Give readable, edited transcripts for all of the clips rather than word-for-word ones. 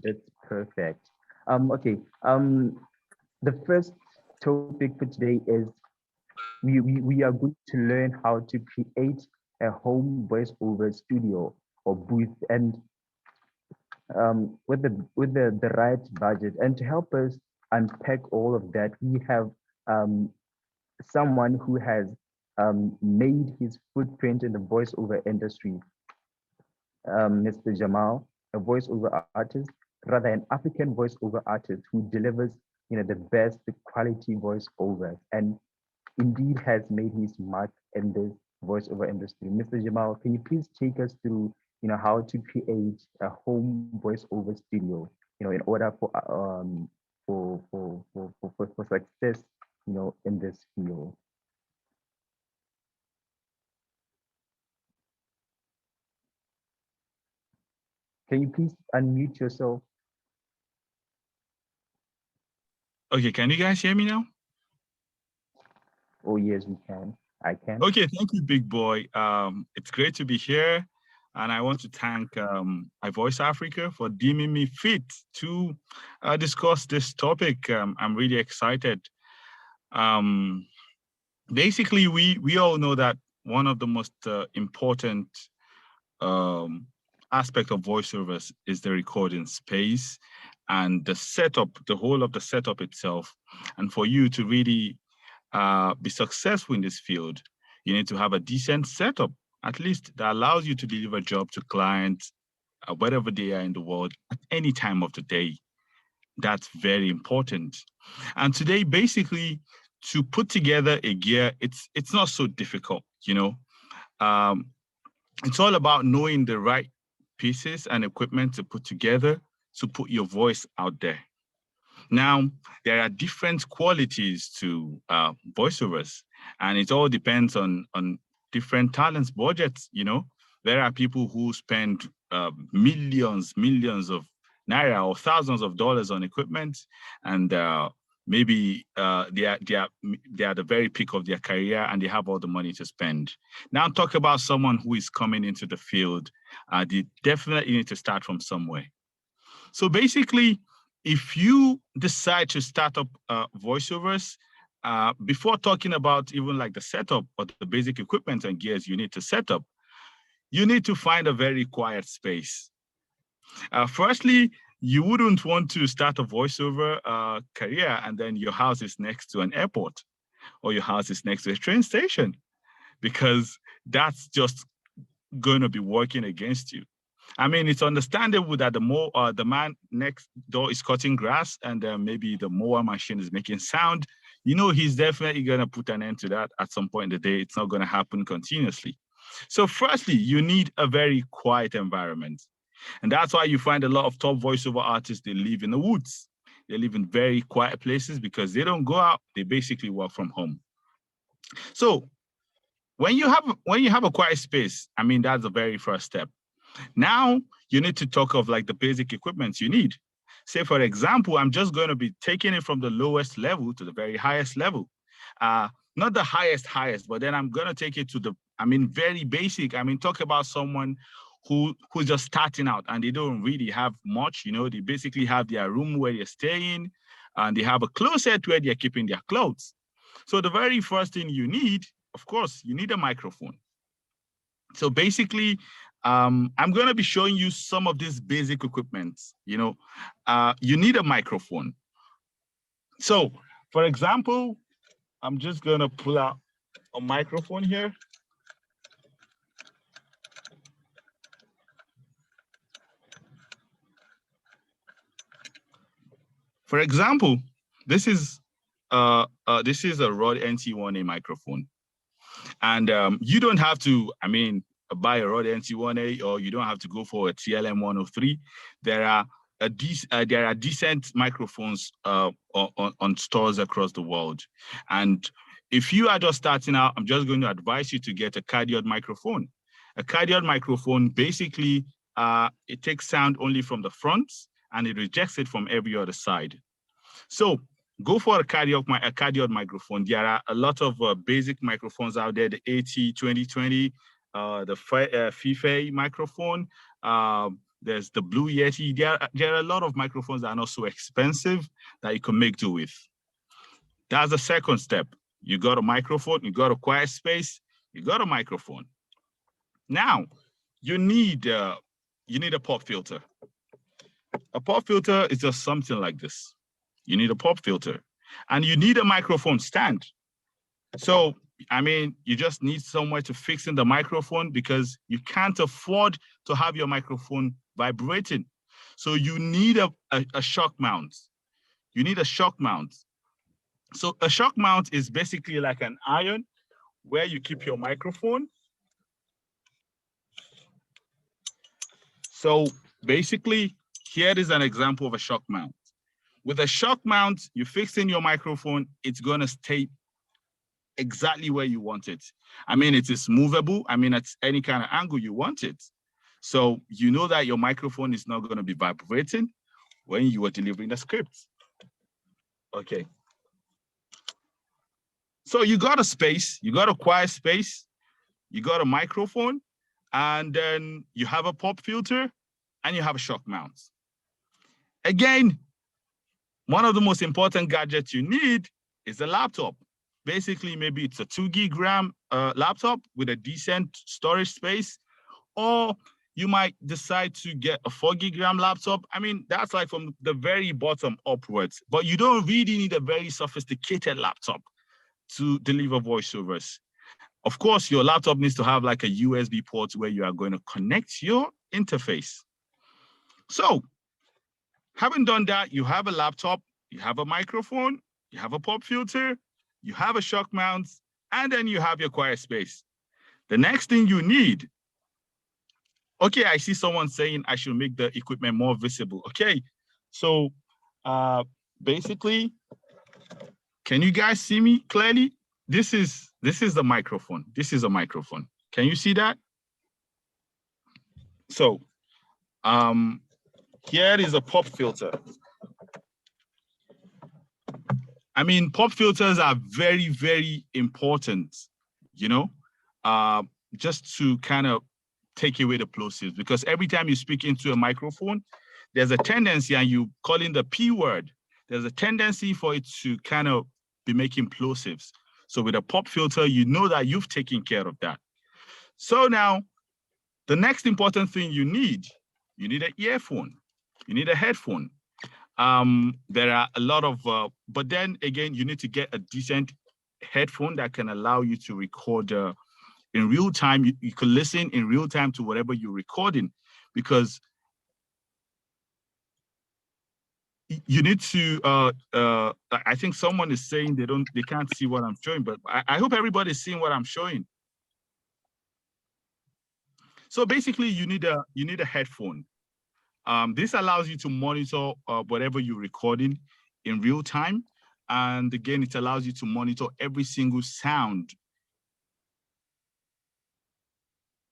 That's perfect. Okay. The first topic for today is we are going to learn how to create a home voiceover studio or booth, and with the right budget. And to help us unpack all of that, we have um, someone who has made his footprint in the voiceover industry, Mr. Jamal, a voiceover artist, rather an African voiceover artist who delivers, the best quality voiceovers, and indeed has made his mark in this voiceover industry. Mr. Jamal, can you please take us through, how to create a home voiceover studio, in order for success, in this field? Can you please unmute yourself? Okay, can you guys hear me now? Oh, yes, we can. I can. Okay, thank you, big boy. It's great to be here. And I want to thank iVoice Africa for deeming me fit to discuss this topic. I'm really excited. Um, Basically, we all know that one of the most important um, aspect of voiceovers is the recording space and the setup, the whole of the setup itself. And for you to really be successful in this field, you need to have a decent setup, at least that allows you to deliver job to clients, wherever they are in the world, at any time of the day. That's very important. And today, basically, to put together a gear, it's not so difficult, Um, it's all about knowing the right pieces and equipment to put together to put your voice out there. Now, there are different qualities to voiceovers, and it all depends on different talents budgets. There are people who spend millions of naira or thousands of dollars on equipment, and maybe they are the very peak of their career and they have all the money to spend. Now, talk about someone who is coming into the field. They definitely need to start from somewhere. So basically, if you decide to start up voiceovers, before talking about even like the setup or the basic equipment and gears you need to set up, you need to find a very quiet space. Firstly, you wouldn't want to start a voiceover career and then your house is next to an airport or your house is next to a train station, because that's just going to be working against you. I mean, it's understandable that the man next door is cutting grass and maybe the mower machine is making sound. He's definitely going to put an end to that at some point in the day. It's not going to happen continuously. So firstly, you need a very quiet environment. And that's why you find a lot of top voiceover artists, they live in the woods. They live in very quiet places because they don't go out. They basically work from home. So when you have a quiet space, I mean, that's the very first step. Now you need to talk of like the basic equipment you need. Say, for example, I'm just going to be taking it from the lowest level to the very highest level. Not the highest, but then I'm going to take it to very basic. I mean, talk about someone who's just starting out and they don't really have much, they basically have their room where they're staying and they have a closet where they're keeping their clothes. So the very first thing you need, of course, you need a microphone. So basically, I'm going to be showing you some of these basic equipment. You need a microphone. So, for example, I'm just going to pull out a microphone here. For example, this is a Rode NT1A microphone. And you don't have to, buy a Rode NT1A, or you don't have to go for a TLM 103. There are decent microphones on stores across the world. And if you are just starting out, I'm just going to advise you to get a cardioid microphone. A cardioid microphone, basically, it takes sound only from the front and it rejects it from every other side. So go for a cardioid microphone. There are a lot of basic microphones out there, the AT2020, the FIFA microphone. There's the Blue Yeti. There are a lot of microphones that are not so expensive that you can make do with. That's the second step. You got a microphone, you got a quiet space, you got a microphone. Now, you need a pop filter. A pop filter is just something like this. You need a pop filter, and you need a microphone stand. So, I mean, you just need somewhere to fix in the microphone because you can't afford to have your microphone vibrating. So you need a shock mount. You need a shock mount. So a shock mount is basically like an iron where you keep your microphone. So basically, here is an example of a shock mount. With a shock mount, you fix in your microphone, it's gonna stay exactly where you want it. I mean, it is movable. I mean, at any kind of angle you want it. So you know that your microphone is not gonna be vibrating when you are delivering the script. Okay. So you got a space, you got a quiet space, you got a microphone, and then you have a pop filter and you have a shock mount. Again, one of the most important gadgets you need is a laptop. Basically, maybe it's a 2 gig RAM laptop with a decent storage space, or you might decide to get a 4 gig RAM laptop. I mean, that's like from the very bottom upwards, but you don't really need a very sophisticated laptop to deliver voiceovers. Of course, your laptop needs to have like a USB port where you are going to connect your interface. So having done that, you have a laptop, you have a microphone, you have a pop filter, you have a shock mount, and then you have your quiet space. The next thing you need, okay, I see someone saying I should make the equipment more visible. Okay, so basically, can you guys see me clearly? This is the microphone. This is a microphone. Can you see that? So here is a pop filter. I mean, pop filters are very, very important, you know, just to kind of take away the plosives, because every time you speak into a microphone, there's a tendency, and you call in the P word, there's a tendency for it to kind of be making plosives. So with a pop filter, you know that you've taken care of that. So now, the next important thing you need an earphone, you need a headphone. There are a lot of, but then again, you need to get a decent headphone that can allow you to record in real time. You can listen in real time to whatever you're recording, because you need to, I think someone is saying they can't see what I'm showing, but I hope everybody's seeing what I'm showing. So basically you need a headphone. This allows you to monitor whatever you're recording in real time. And again, it allows you to monitor every single sound.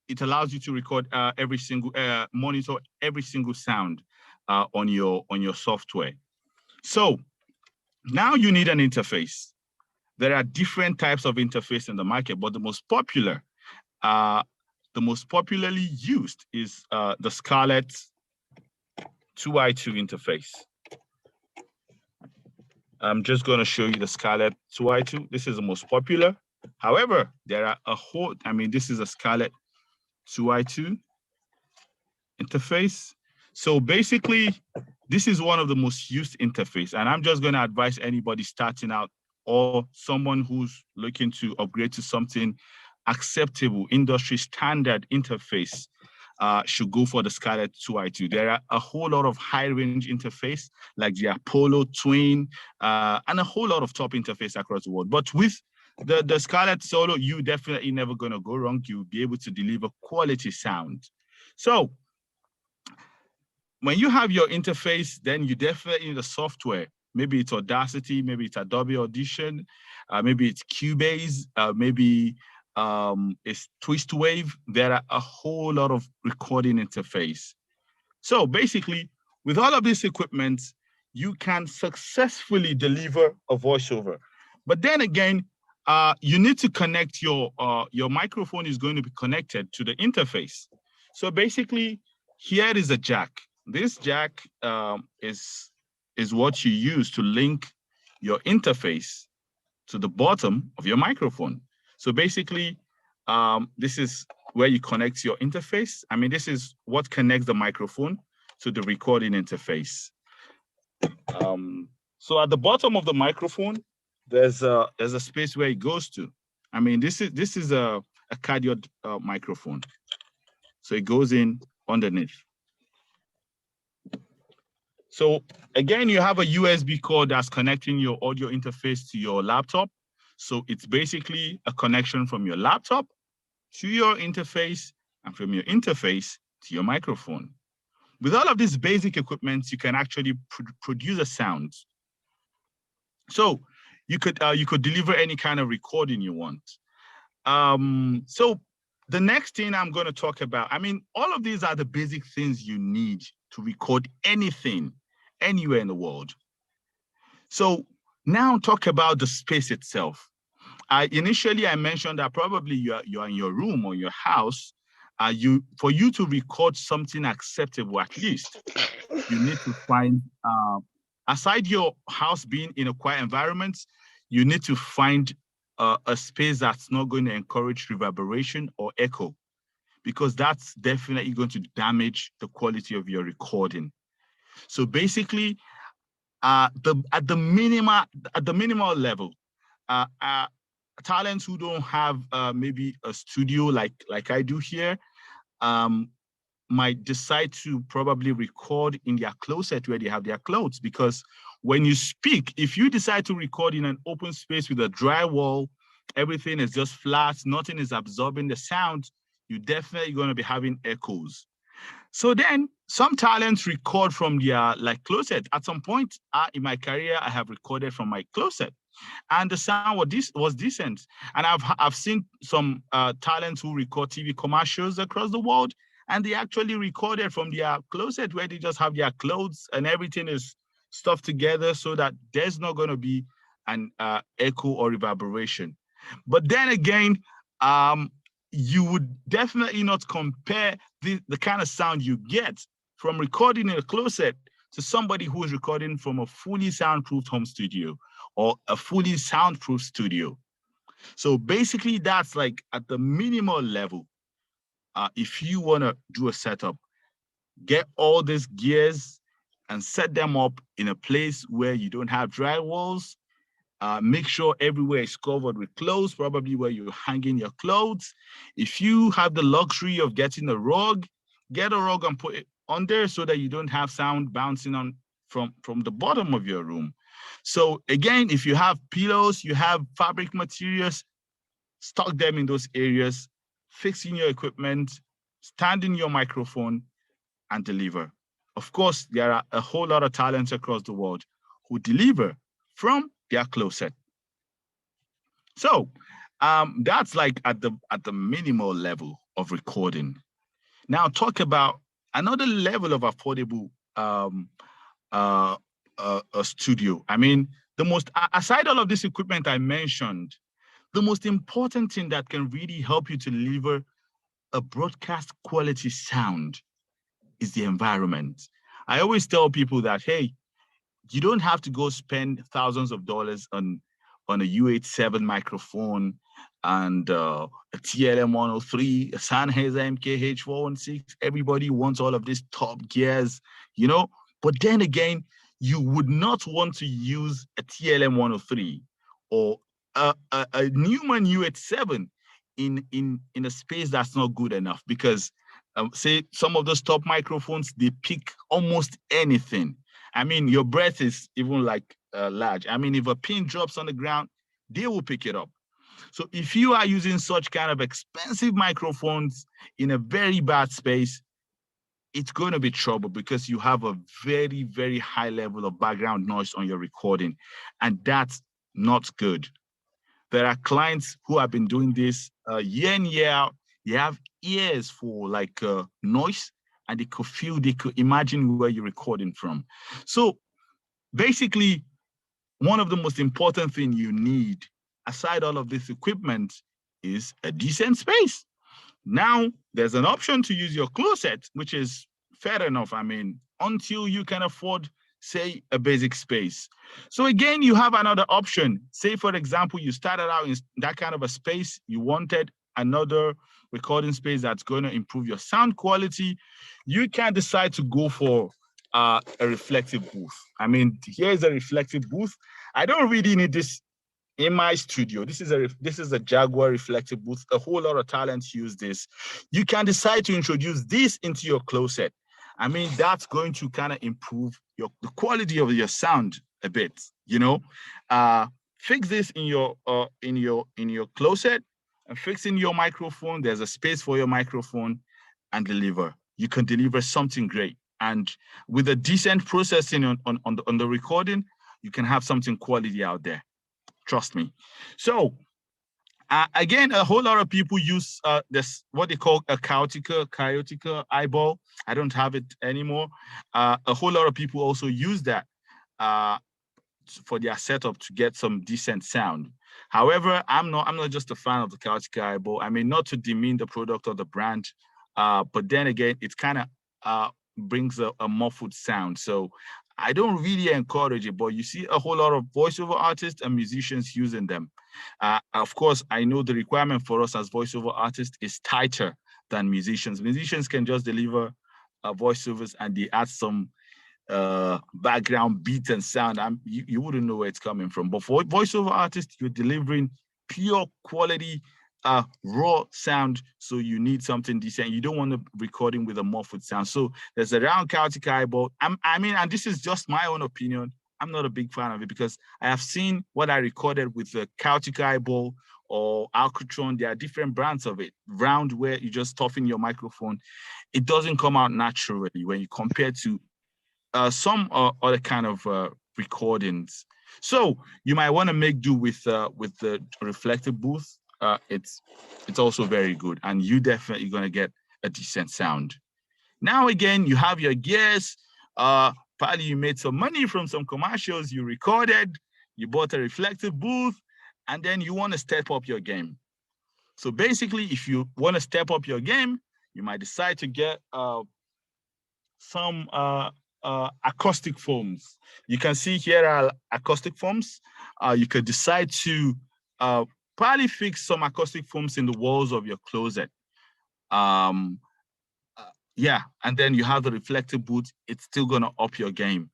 It allows you to record monitor every single sound on your software. So now you need an interface. There are different types of interface in the market, but the most popularly used is the Scarlett 2i2 interface. I'm just going to show you the Scarlett 2i2. This is the most popular. However, there are this is a Scarlett 2i2 interface. So basically, this is one of the most used interface. And I'm just going to advise anybody starting out or someone who's looking to upgrade to something acceptable, industry standard interface, should go for the Scarlett 2i2. There are a whole lot of high range interface like the Apollo Twin and a whole lot of top interface across the world. But with the Scarlett Solo, you definitely never gonna go wrong. You'll be able to deliver quality sound. So when you have your interface, then you definitely need a software. Maybe it's Audacity, maybe it's Adobe Audition, maybe it's Cubase, maybe it's TwistWave. There are a whole lot of recording interface. So basically, with all of this equipment, you can successfully deliver a voiceover. But then again, you need to connect your microphone is going to be connected to the interface. So basically, here is a jack. This jack is what you use to link your interface to the bottom of your microphone. So basically, this is where you connect your interface. I mean, this is what connects the microphone to the recording interface. So at the bottom of the microphone, there's a space where it goes to. I mean, this is a cardioid microphone. So it goes in underneath. So again, you have a USB cord that's connecting your audio interface to your laptop. So it's basically a connection from your laptop to your interface and from your interface to your microphone. With all of these basic equipment, you can actually produce a sound. So you could deliver any kind of recording you want. So the next thing I'm going to talk about, I mean, all of these are the basic things you need to record anything, anywhere in the world. So now talk about the space itself. Initially, I mentioned that probably you're in your room or your house. For you to record something acceptable, at least, you need to find, aside your house being in a quiet environment, you need to find a space that's not going to encourage reverberation or echo, because that's definitely going to damage the quality of your recording. So basically, at the minimal level, talents who don't have maybe a studio like I do here might decide to probably record in their closet where they have their clothes, because when you speak, if you decide to record in an open space with a drywall, everything is just flat, nothing is absorbing the sound, you're definitely going to be having echoes. So then some talents record from their closet. At some point in my career, I have recorded from my closet, and the sound was decent. And I've seen some talents who record TV commercials across the world, and they actually recorded from their closet where they just have their clothes and everything is stuffed together so that there's not going to be an echo or reverberation. But then again, you would definitely not compare the kind of sound you get from recording in a closet to somebody who is recording from a fully soundproofed home studio or a fully soundproof studio. So basically, that's like at the minimal level. If you want to do a setup, get all these gears and set them up in a place where you don't have drywalls. Make sure everywhere is covered with clothes, probably where you're hanging your clothes. If you have the luxury of getting a rug, get a rug and put it on there so that you don't have sound bouncing on from the bottom of your room. So again, if you have pillows, you have fabric materials, stock them in those areas, fixing your equipment, standing your microphone, and deliver. Of course, there are a whole lot of talents across the world who deliver from their closet. So that's like at the minimal level of recording. Now talk about another level of affordable a studio. I mean, aside all of this equipment I mentioned, the most important thing that can really help you to deliver a broadcast quality sound is the environment. I always tell people that, hey, you don't have to go spend thousands of dollars on a U87 microphone and a TLM 103, a Sennheiser MKH416. Everybody wants all of these top gears, you know. But then again, you would not want to use a TLM 103 or a Neumann U87 in a space that's not good enough, because say some of those top microphones, they pick almost anything. I mean, your breath is even large. I mean, if a pin drops on the ground, they will pick it up. So if you are using such kind of expensive microphones in a very bad space, it's going to be trouble, because you have a very, very high level of background noise on your recording, and that's not good. There are clients who have been doing this year in, year out. They have ears for noise, and they could imagine where you're recording from. So basically, one of the most important things you need, aside all of this equipment, is a decent space. Now, there's an option to use your closet, which is fair enough. I mean, until you can afford, say, a basic space. So again, you have another option. Say, for example, you started out in that kind of a space, you wanted another recording space that's going to improve your sound quality. You can decide to go for a reflective booth. I mean, here's a reflective booth. I don't really need this in my studio. This is a Jaguar reflective booth. A whole lot of talents use this. You can decide to introduce this into your closet. I mean, that's going to kind of improve the quality of your sound a bit. You know, fix this in your closet, and fixing your microphone. There's a space for your microphone, and deliver. You can deliver something great. And with a decent processing on the recording, you can have something quality out there. Trust me. So again, a whole lot of people use this, what they call a Chaotica eyeball. I don't have it anymore. A whole lot of people also use that for their setup to get some decent sound. However, I'm not just a fan of the Chaotica eyeball. I mean, not to demean the product or the brand, but then again, it's kind of brings a muffled sound. So I don't really encourage it, but you see a whole lot of voiceover artists and musicians using them. Of course, I know the requirement for us as voiceover artists is tighter than musicians. Musicians can just deliver voiceovers and they add some background beat and sound. You wouldn't know where it's coming from. But for voiceover artists, you're delivering pure quality raw sound, so you need something decent. You don't want to recording with a muffled sound. So there's a round Chaotica eyeball. I mean, and this is just my own opinion. I'm not a big fan of it because I have seen what I recorded with the Chaotica eyeball or Alcatron. There are different brands of it. Round, where you just stuff in your microphone. It doesn't come out naturally when you compare to some other kind of recordings. So you might want to make do with the reflective booth. It's also very good, and you definitely gonna get a decent sound. Now again, you have your gears. Probably you made some money from some commercials you recorded. You bought a reflective booth, and then you want to step up your game. So basically, if you want to step up your game, you might decide to get some acoustic foams. You can see here are acoustic foams. You could decide to probably fix some acoustic foams in the walls of your closet. Yeah, and then you have the reflective booth. It's still gonna up your game.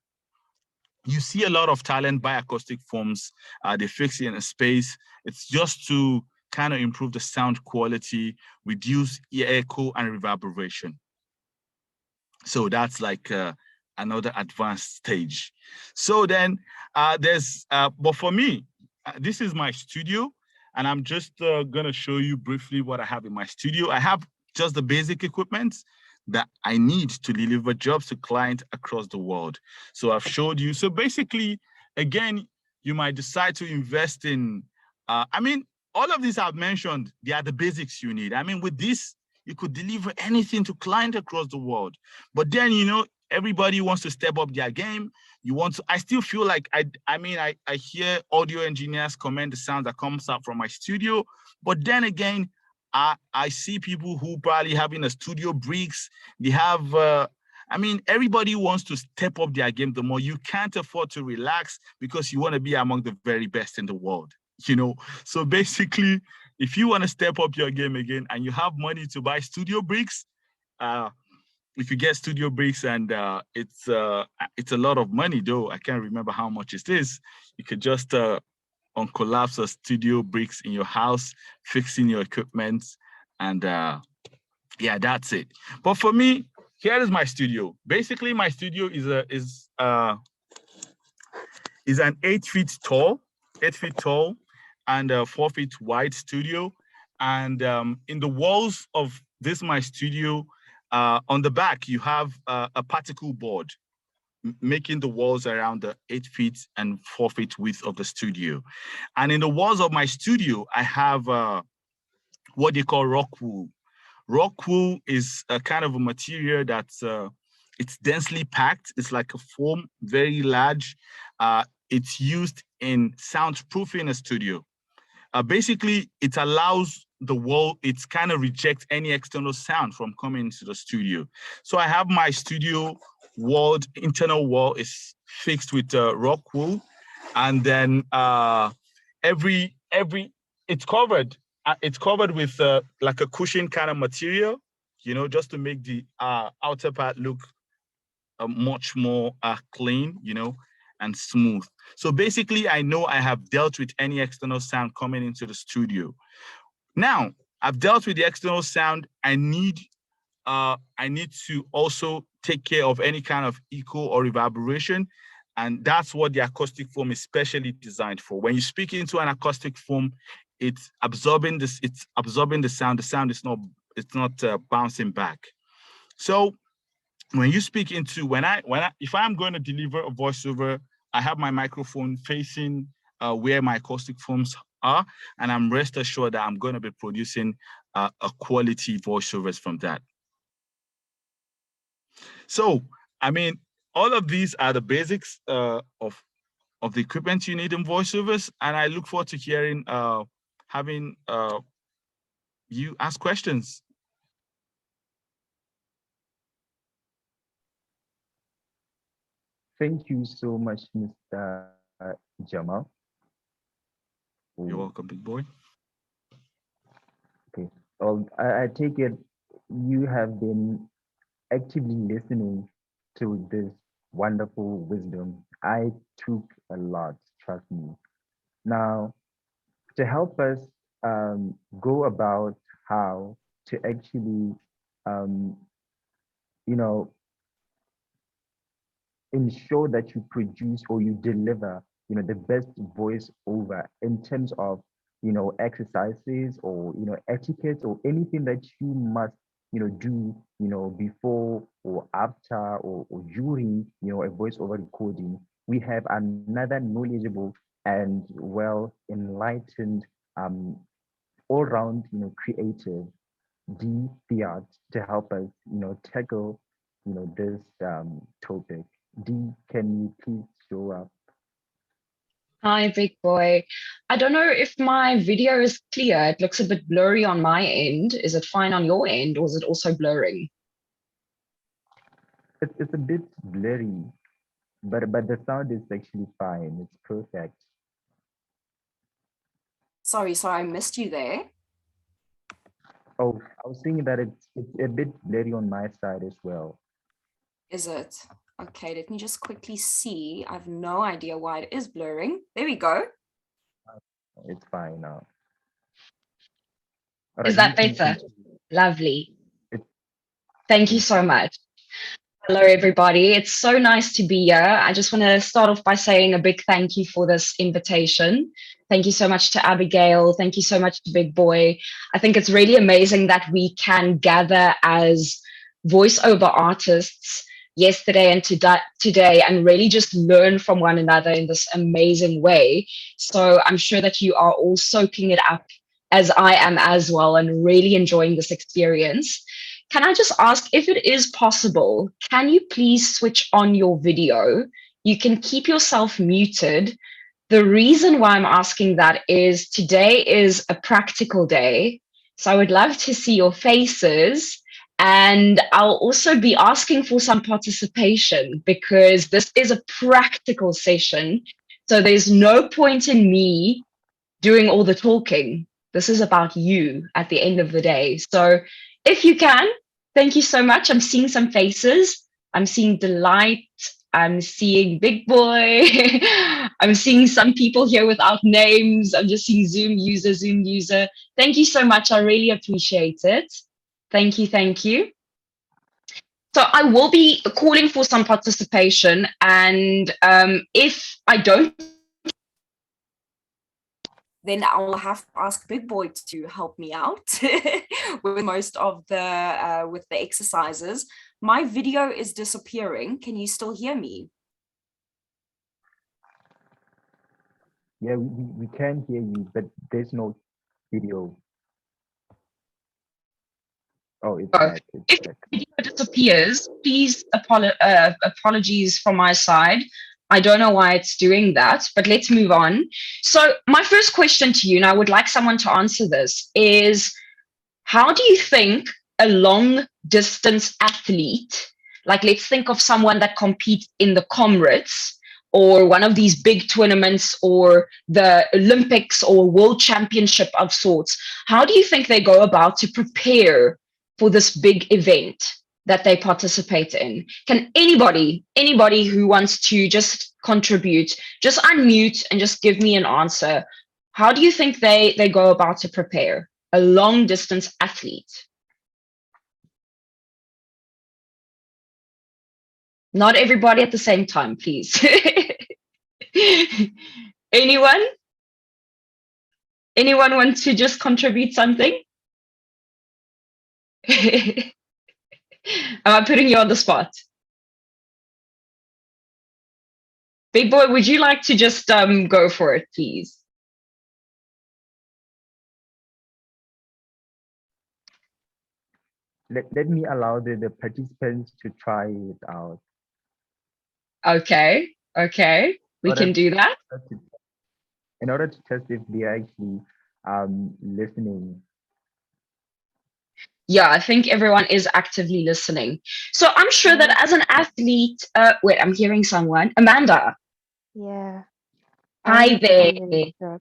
You see a lot of talent buy acoustic foams. They fix it in a space. It's just to kind of improve the sound quality, reduce ear echo and reverberation. So that's like another advanced stage. So then but for me, this is my studio, and I'm just gonna show you briefly what I have in my studio. I have just the basic equipment that I need to deliver jobs to clients across the world. So I've showed you. So basically, again, you might decide to invest in, I mean, all of these I've mentioned, they are the basics you need. I mean, with this, you could deliver anything to clients across the world. But then, you know, everybody wants to step up their game. You want to, I still feel like, I hear audio engineers comment the sound that comes out from my studio. But then again, I see people who probably having a studio bricks. They have, everybody wants to step up their game. The more you can't afford to relax because you want to be among the very best in the world, you know? So basically, if you want to step up your game again and you have money to buy studio bricks, if you get studio bricks, and it's a lot of money though. I can't remember how much it is. You could just uncollapse a studio bricks in your house, fixing your equipment, and yeah, that's it. But for me, here is my studio. Basically, my studio is an 8 feet tall, and a 4 feet wide studio. And in the walls of my studio, on the back, you have a particle board, making the walls around the 8 feet and 4 feet width of the studio. And in the walls of my studio, I have what they call rock wool. Rock wool is a kind of a material that's it's densely packed. It's like a foam, very large. It's used in soundproofing a studio. Basically, it allows the wall, it's kind of rejects any external sound from coming into the studio. So I have my studio wall, internal wall is fixed with rock wool, and then it's covered. It's covered with like a cushion kind of material, just to make the outer part look much more clean, and smooth. So basically, I know I have dealt with any external sound coming into the studio. Now, I've dealt with the external sound. I need to also take care of any kind of echo or reverberation. And that's what the acoustic foam is specially designed for. When you speak into an acoustic foam, it's absorbing the sound. The sound is not bouncing back. So when you speak into, if I'm going to deliver a voiceover, I have my microphone facing where my acoustic foams are, and I'm rest assured that I'm going to be producing a quality voiceovers from that. So, I mean, all of these are the basics of the equipment you need in voiceovers, and I look forward to hearing, having you ask questions. Thank you so much, Mr. Jamal. You're welcome, big boy. Okay. Well, I take it you have been actively listening to this wonderful wisdom. I took a lot, trust me. Now, to help us go about how to actually, um, you know, ensure that you produce or you deliver, the best voice over in terms of, exercises or, etiquette or anything that you must, do, before or after or during, a voiceover recording. We have another knowledgeable and well enlightened, all round, creative D Fiat to help us, tackle, this topic. D, can you please show up? Hi, big boy. I don't know if my video is clear. It looks a bit blurry on my end. Is it fine on your end, or is it also blurring? It's a bit blurry, but the sound is actually fine. It's perfect. Sorry, I missed you there. Oh, I was saying that it's a bit blurry on my side as well. Is it? Okay, let me just quickly see. I have no idea why it is blurring. There we go. It's fine now. Is that better? Lovely. Thank you so much. Hello, everybody. It's so nice to be here. I just want to start off by saying a big thank you for this invitation. Thank you so much to Abigail. Thank you so much to Big Boy. I think it's really amazing that we can gather as voiceover artists yesterday and today and really just learn from one another in this amazing way. So I'm sure that you are all soaking it up as I am as well and really enjoying this experience. Can I just ask if it is possible, can you please switch on your video? You can keep yourself muted. The reason why I'm asking that is today is a practical day. So I would love to see your faces. And I'll also be asking for some participation because this is a practical session. So there's no point in me doing all the talking. This is about you at the end of the day. So if you can, thank you so much. I'm seeing some faces. I'm seeing Delight. I'm seeing Big Boy. I'm seeing some people here without names. I'm just seeing Zoom user. Thank you so much. I really appreciate it. Thank you. Thank you. So I will be calling for some participation. And if I don't, then I'll have to ask Big Boy to help me out with most of the with the exercises. My video is disappearing. Can you still hear me? Yeah, we can hear you, but there's no video. Oh, it's back. It's if the video disappears, please apologies from my side. I don't know why it's doing that, but let's move on. So my first question to you, and I would like someone to answer this, is how do you think a long distance athlete, like let's think of someone that competes in the Comrades or one of these big tournaments or the Olympics or World Championship of sorts, how do you think they go about to prepare for this big event that they participate in? Can anybody who wants to just contribute, just unmute and just give me an answer? How do you think they go about to prepare a long distance athlete? Not everybody at the same time, please. Anyone? Anyone want to just contribute something? Am I putting you on the spot? Big boy, would you like to just go for it, please? Let me allow the participants to try it out. Okay, we can do that. In order to test if they're actually listening. Yeah, I think everyone is actively listening. So I'm sure that as an athlete, wait, I'm hearing someone. Amanda. Yeah. Hi there.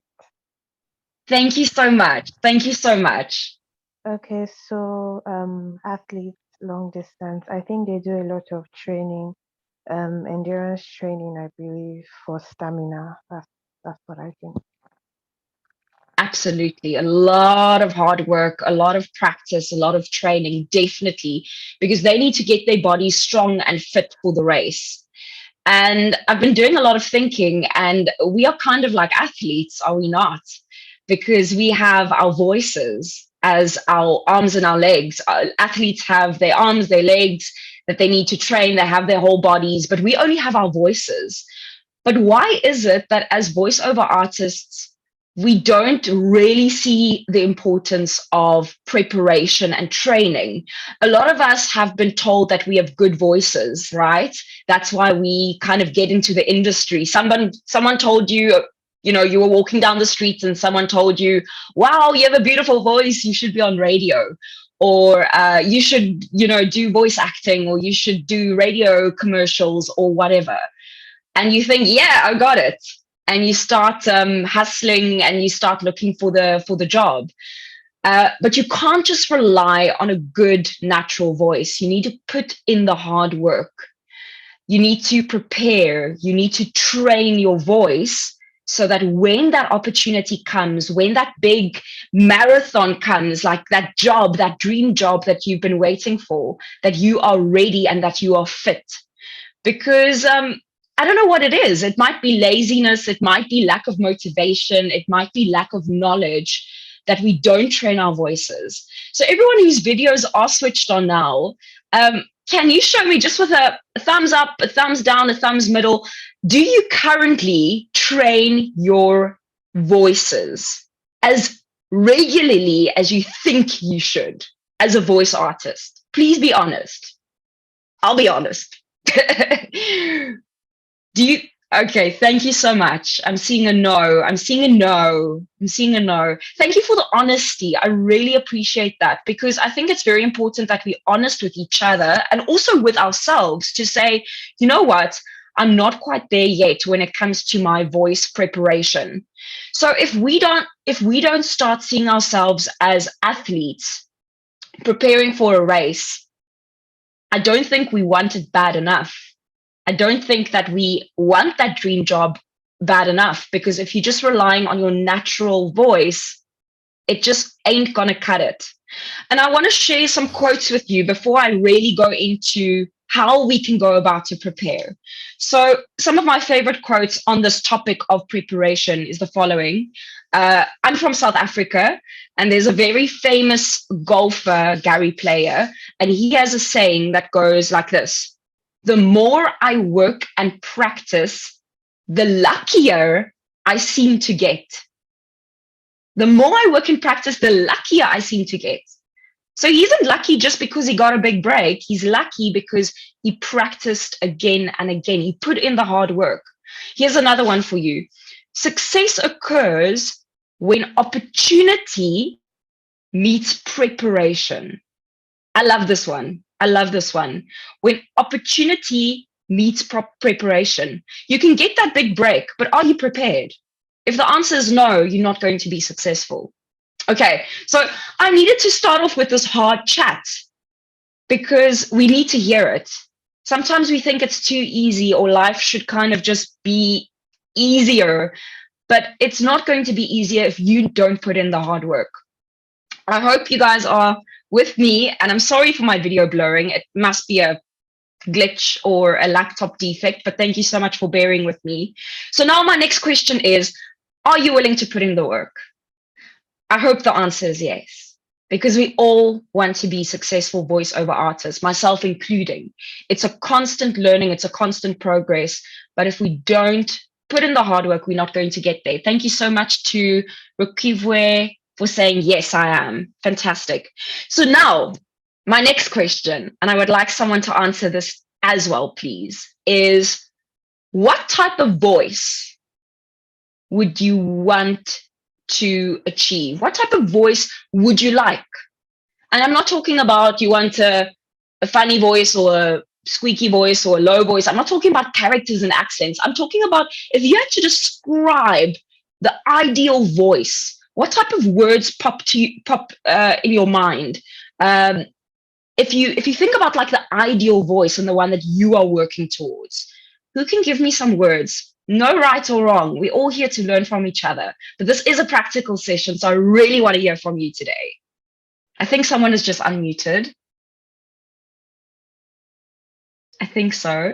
Thank you so much. Thank you so much. Okay, so athletes long distance, I think they do a lot of training, endurance training, I believe, for stamina. That's what I think. Absolutely. A lot of hard work, a lot of practice, a lot of training, definitely, because they need to get their bodies strong and fit for the race. And I've been doing a lot of thinking, and we are kind of like athletes, are we not? Because we have our voices as our arms and our legs. Athletes have their arms, their legs that they need to train, they have their whole bodies, but we only have our voices. But why is it that as voiceover artists, we don't really see the importance of preparation and training? A lot of us have been told that we have good voices, right? That's why we kind of get into the industry. Someone told you, you were walking down the street and someone told you, wow, you have a beautiful voice, you should be on radio. Or you should, do voice acting, or you should do radio commercials or whatever. And you think, yeah, I got it. And you start hustling and you start looking for the job. But you can't just rely on a good natural voice. You need to put in the hard work. You need to prepare. You need to train your voice so that when that opportunity comes, when that big marathon comes, like that job, that dream job that you've been waiting for, that you are ready and that you are fit. Because I don't know what it is. It might be laziness. It might be lack of motivation. It might be lack of knowledge that we don't train our voices. So everyone whose videos are switched on now, can you show me just with a thumbs up, a thumbs down, a thumbs middle, do you currently train your voices as regularly as you think you should as a voice artist? Please be honest. I'll be honest. Do you? Okay, thank you so much. I'm seeing a no. I'm seeing a no. I'm seeing a no. Thank you for the honesty. I really appreciate that, because I think it's very important that we're honest with each other and also with ourselves to say, you know what, I'm not quite there yet when it comes to my voice preparation. So if we don't start seeing ourselves as athletes preparing for a race, I don't think we want it bad enough. I don't think that we want that dream job bad enough, because if you're just relying on your natural voice, it just ain't gonna cut it. And I want to share some quotes with you before I really go into how we can go about to prepare. So some of my favorite quotes on this topic of preparation is the following. I'm from South Africa, and there's a very famous golfer, Gary Player, and he has a saying that goes like this: the more I work and practice, the luckier I seem to get. The more I work and practice, the luckier I seem to get. So he isn't lucky just because he got a big break. He's lucky because he practiced again and again. He put in the hard work. Here's another one for you. Success occurs when opportunity meets preparation. I love this one. I love this one. When opportunity meets preparation, you can get that big break, but are you prepared? If the answer is no, you're not going to be successful. Okay, so I needed to start off with this hard chat because we need to hear it. Sometimes we think it's too easy or life should kind of just be easier, but it's not going to be easier if you don't put in the hard work. I hope you guys are with me, and I'm sorry for my video blurring. It must be a glitch or a laptop defect, but thank you so much for bearing with me. So now my next question is, are you willing to put in the work? I hope the answer is yes, because we all want to be successful voiceover artists, myself including. It's a constant learning, it's a constant progress, but if we don't put in the hard work, we're not going to get there. Thank you so much to Rukivwe for saying, yes, I am. Fantastic. So now, my next question, and I would like someone to answer this as well, please, is what type of voice would you want to achieve? What type of voice would you like? And I'm not talking about you want a funny voice or a squeaky voice or a low voice. I'm not talking about characters and accents. I'm talking about if you had to describe the ideal voice, what type of words pop in your mind? If you think about like the ideal voice and the one that you are working towards, who can give me some words? No right or wrong. We're all here to learn from each other. But this is a practical session, so I really want to hear from you today. I think someone is just unmuted. I think so.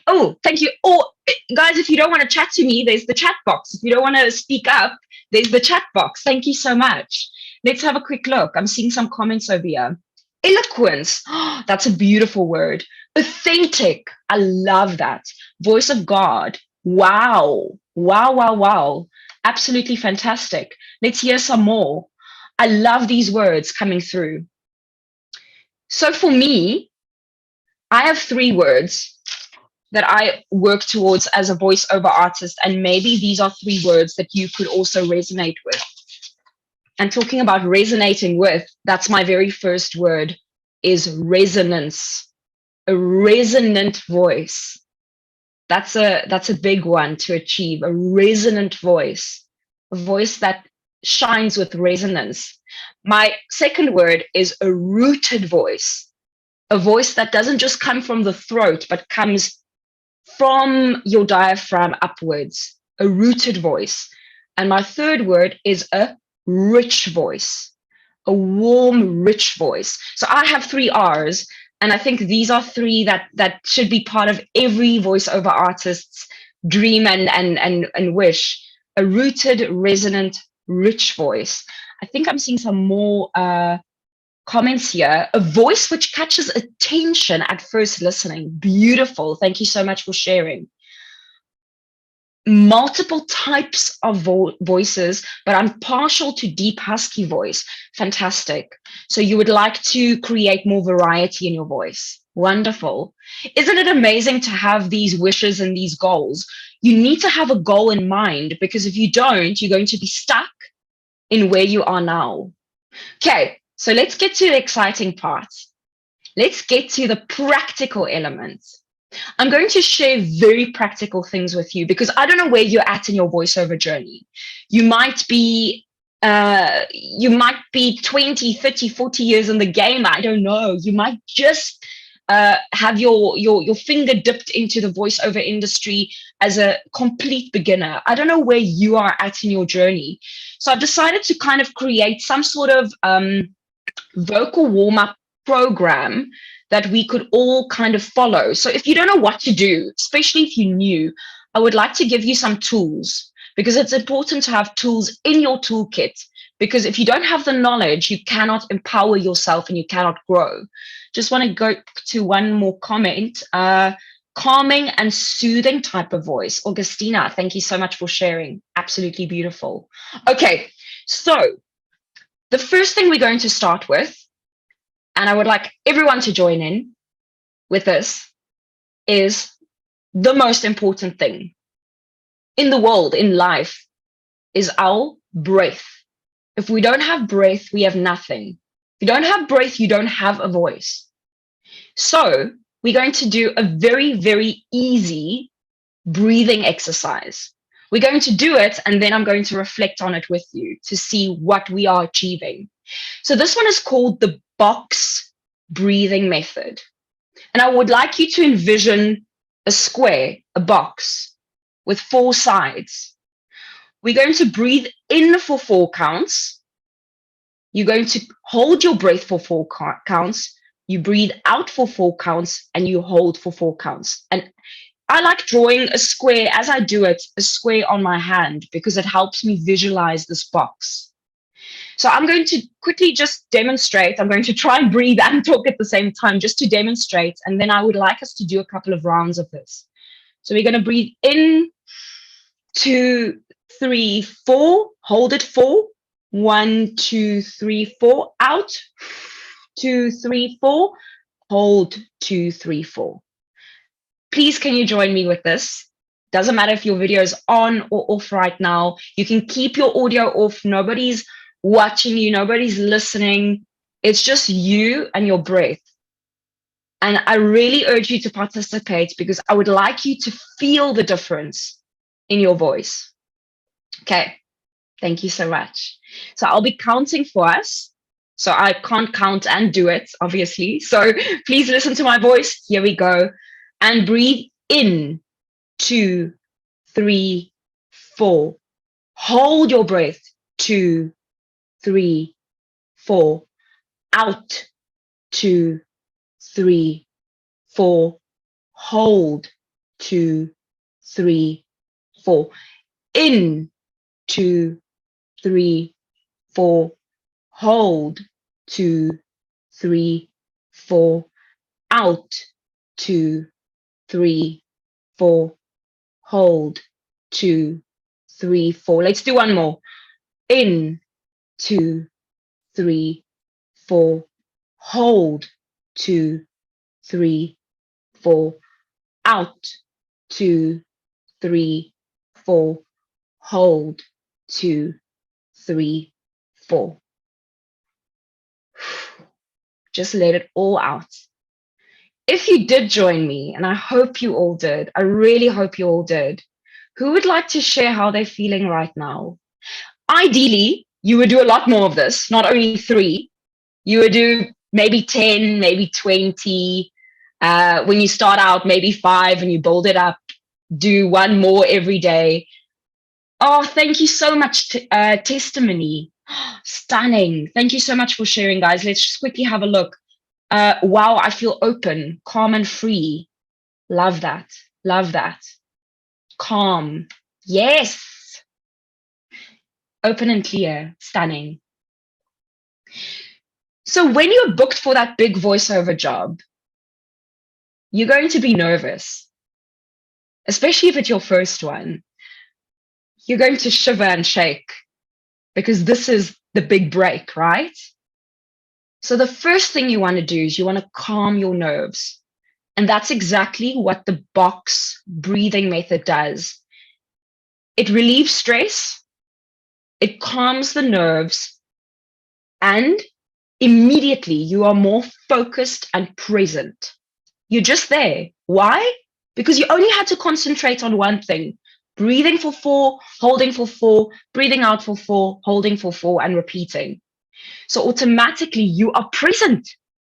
Oh, thank you. Oh, guys, if you don't want to chat to me, there's the chat box. If you don't want to speak up, there's the chat box. Thank you so much. Let's have a quick look. I'm seeing some comments over here. Eloquence. Oh, that's a beautiful word. Authentic. I love that. Voice of God. Wow. Wow, wow, wow. Absolutely fantastic. Let's hear some more. I love these words coming through. So for me, I have 3 words that I work towards as a voiceover artist, and maybe these are 3 words that you could also resonate with. And talking about resonating with, that's my very first word, is resonance. A resonant voice. That's a big one to achieve, a resonant voice, a voice that shines with resonance. My second word is a rooted voice, a voice that doesn't just come from the throat, but comes from your diaphragm upwards, a rooted voice. And my third word is a rich voice, a warm, rich voice. So I have 3 R's, and I think these are 3 that should be part of every voiceover artist's dream and wish. A rooted, resonant, rich voice. I think I'm seeing some more comments here. A voice which catches attention at first listening. Beautiful. Thank you so much for sharing. Multiple types of voices, but I'm partial to deep husky voice. Fantastic. So you would like to create more variety in your voice. Wonderful. Isn't it amazing to have these wishes and these goals? You need to have a goal in mind, because if you don't, you're going to be stuck in where you are now. Okay, so let's get to the exciting part. Let's get to the practical elements. I'm going to share very practical things with you because I don't know where you're at in your voiceover journey. You might be 20, 30, 40 years in the game. I don't know. You might just have your finger dipped into the voiceover industry as a complete beginner. I don't know where you are at in your journey. So I've decided to kind of create some sort of vocal warm-up program that we could all kind of follow. So if you don't know what to do, especially if you're new, I would like to give you some tools, because it's important to have tools in your toolkit, because if you don't have the knowledge, you cannot empower yourself and you cannot grow. Just want to go to one more comment. Calming and soothing type of voice. Augustina, thank you so much for sharing. Absolutely beautiful. Okay, so the first thing we're going to start with, and I would like everyone to join in with this, is the most important thing. in the world, in life, is our breath. If we don't have breath, we have nothing. If you don't have breath, you don't have a voice. So we're going to do a very, very easy breathing exercise. We're going to do it, and then I'm going to reflect on it with you to see what we are achieving. So this one is called the box breathing method. And I would like you to envision a square, a box with 4 sides. We're going to breathe in for 4 counts. You're going to hold your breath for 4 counts. You breathe out for 4 counts, and you hold for 4 counts. And I like drawing a square as I do it, a square on my hand, because it helps me visualize this box. So I'm going to quickly just demonstrate. I'm going to try and breathe and talk at the same time just to demonstrate. And then I would like us to do a couple of rounds of this. So we're going to breathe in, 2, 3, 4, hold it 4, 1, 2, 3, 4, out, 2, 3, 4, hold, 2, 3, 4. Please, can you join me with this? Doesn't matter if your video is on or off right now. You can keep your audio off. Nobody's watching you. Nobody's listening. It's just you and your breath. And I really urge you to participate because I would like you to feel the difference in your voice. Okay. Thank you so much. So I'll be counting for us. So I can't count and do it, obviously. So please listen to my voice. Here we go. And breathe in, 2, 3, 4. Hold your breath, 2, 3, 4. Out, 2, 3, 4. Hold, 2, 3, 4. In, 2, 3, 4. Hold, 2, 3, 4. Out, 2, 3, 4. Hold, 2, 3, 4. Let's do one more. In, 2, 3, 4. Hold, 2, 3, 4. Out, 2, 3, 4. Hold, 2, 3, 4. Just let it all out. If you did join me, and I hope you all did, I really hope you all did, who would like to share how they're feeling right now? Ideally, you would do a lot more of this, not only 3. You would do maybe 10, maybe 20. When you start out, maybe 5, and you build it up. Do 1 more every day. Oh, thank you so much, Testimony. Stunning. Thank you so much for sharing, guys. Let's just quickly have a look. Wow, I feel open, calm and free. Love that. Love that. Calm. Yes. Open and clear. Stunning. So when you're booked for that big voiceover job, you're going to be nervous, especially if it's your first one. You're going to shiver and shake because this is the big break, right? So the first thing you want to do is you want to calm your nerves. And that's exactly what the box breathing method does. It relieves stress, it calms the nerves, and immediately you are more focused and present. You're just there. Why? Because you only had to concentrate on one thing. Breathing for 4, holding for 4, breathing out for 4, holding for 4, and repeating. So automatically you are present.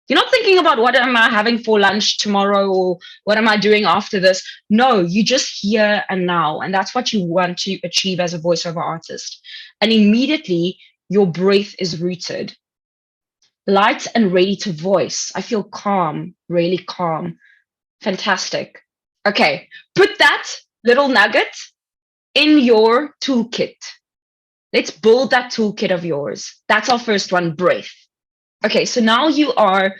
You're not thinking about what am I having for lunch tomorrow or what am I doing after this. No, you just here and now. And that's what you want to achieve as a voiceover artist. And immediately your breath is rooted. Light and ready to voice. I feel calm, really calm. Fantastic. Okay, put that little nugget in your toolkit. Let's build that toolkit of yours. That's our first one, breath. Okay, so now you are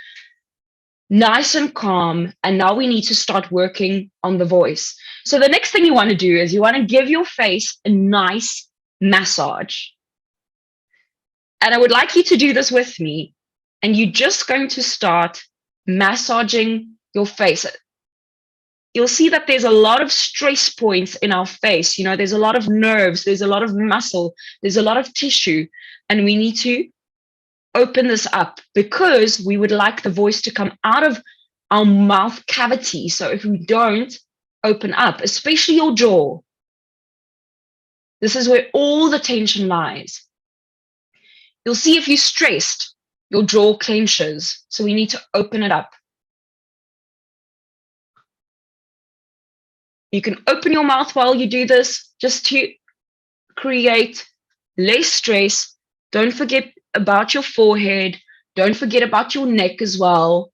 nice and calm, and now we need to start working on the voice. So the next thing you want to do is you want to give your face a nice massage. And I would like you to do this with me. And you're just going to start massaging your face. you'll see that there's a lot of stress points in our face. There's a lot of nerves, there's a lot of muscle, there's a lot of tissue, and we need to open this up because we would like the voice to come out of our mouth cavity. So if we don't open up, especially your jaw, this is where all the tension lies. You'll see if you're stressed, your jaw clenches. So we need to open it up. You can open your mouth while you do this just to create less stress. Don't forget about your forehead. Don't forget about your neck as well.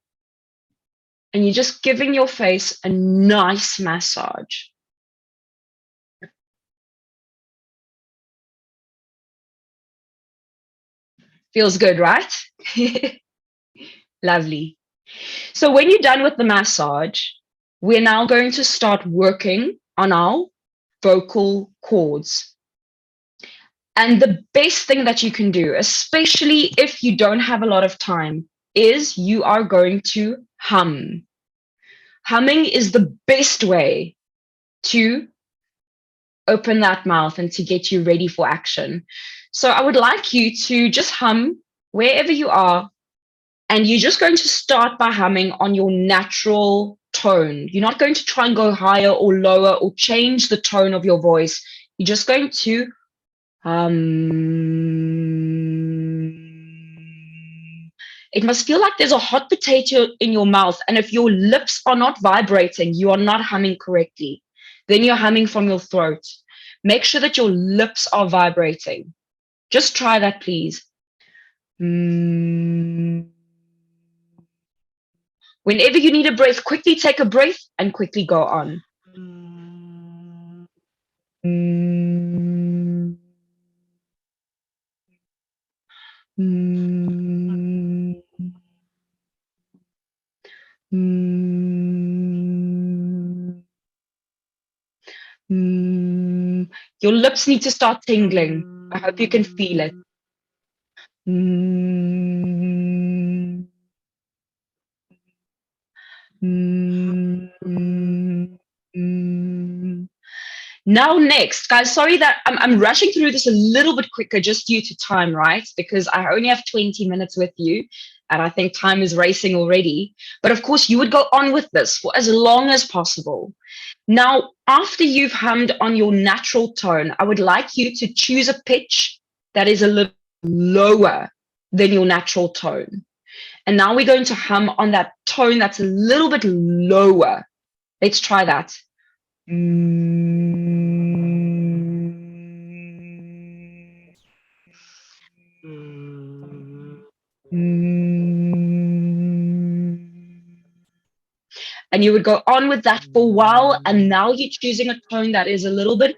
And you're just giving your face a nice massage. Feels good, right? Lovely. So when you're done with the massage, we're now going to start working on our vocal cords. And the best thing that you can do, especially if you don't have a lot of time, is you are going to hum. Humming is the best way to open that mouth and to get you ready for action. So I would like you to just hum wherever you are, and you're just going to start by humming on your natural tone. You're not going to try and go higher or lower or change the tone of your voice. You're just going to it must feel like there's a hot potato in your mouth, and if your lips are not vibrating, you are not humming correctly. Then you're humming from your throat. Make sure that your lips are vibrating. Just try that, please. Whenever you need a breath, quickly take a breath and quickly go on. Your lips need to start tingling. I hope you can feel it. Now next, guys, sorry that I'm rushing through this a little bit quicker just due to time, right? Because I only have 20 minutes with you, and I think time is racing already. But of course, you would go on with this for as long as possible. Now, after you've hummed on your natural tone, I would like you to choose a pitch that is a little lower than your natural tone. And now we're going to hum on that tone that's a little bit lower. Let's try that. And you would go on with that for a while, and now you're choosing a tone that is a little bit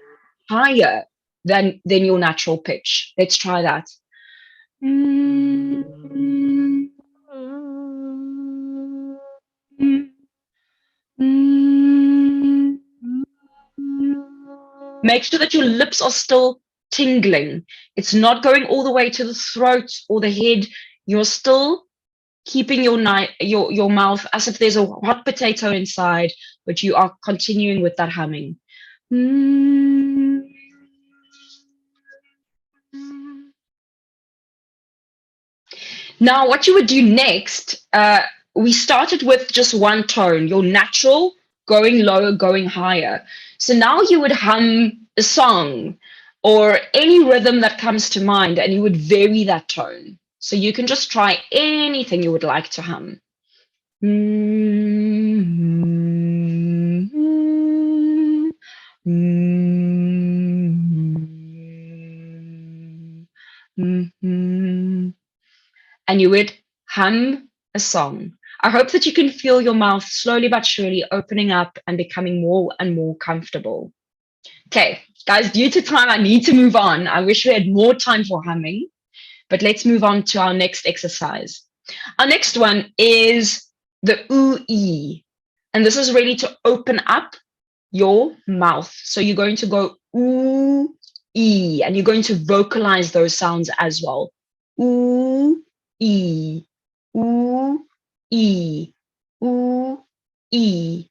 higher than your natural pitch. Let's try that. Make sure that your lips are still tingling. It's not going all the way to the throat or the head. You're still keeping your mouth as if there's a hot potato inside, but you are continuing with that humming. Now, what you would do next, we started with just one tone, your natural, going lower, going higher. So now you would hum a song or any rhythm that comes to mind, and you would vary that tone. So you can just try anything you would like to hum. And you would hum a song. I hope that you can feel your mouth slowly but surely opening up and becoming more and more comfortable. Okay, guys, due to time, I need to move on. I wish we had more time for humming, but let's move on to our next exercise. Our next one is the ooh-ee. And this is really to open up your mouth. So you're going to go ooh-ee, and you're going to vocalize those sounds as well. Ooh-ee, ooh-ee, ooh-ee.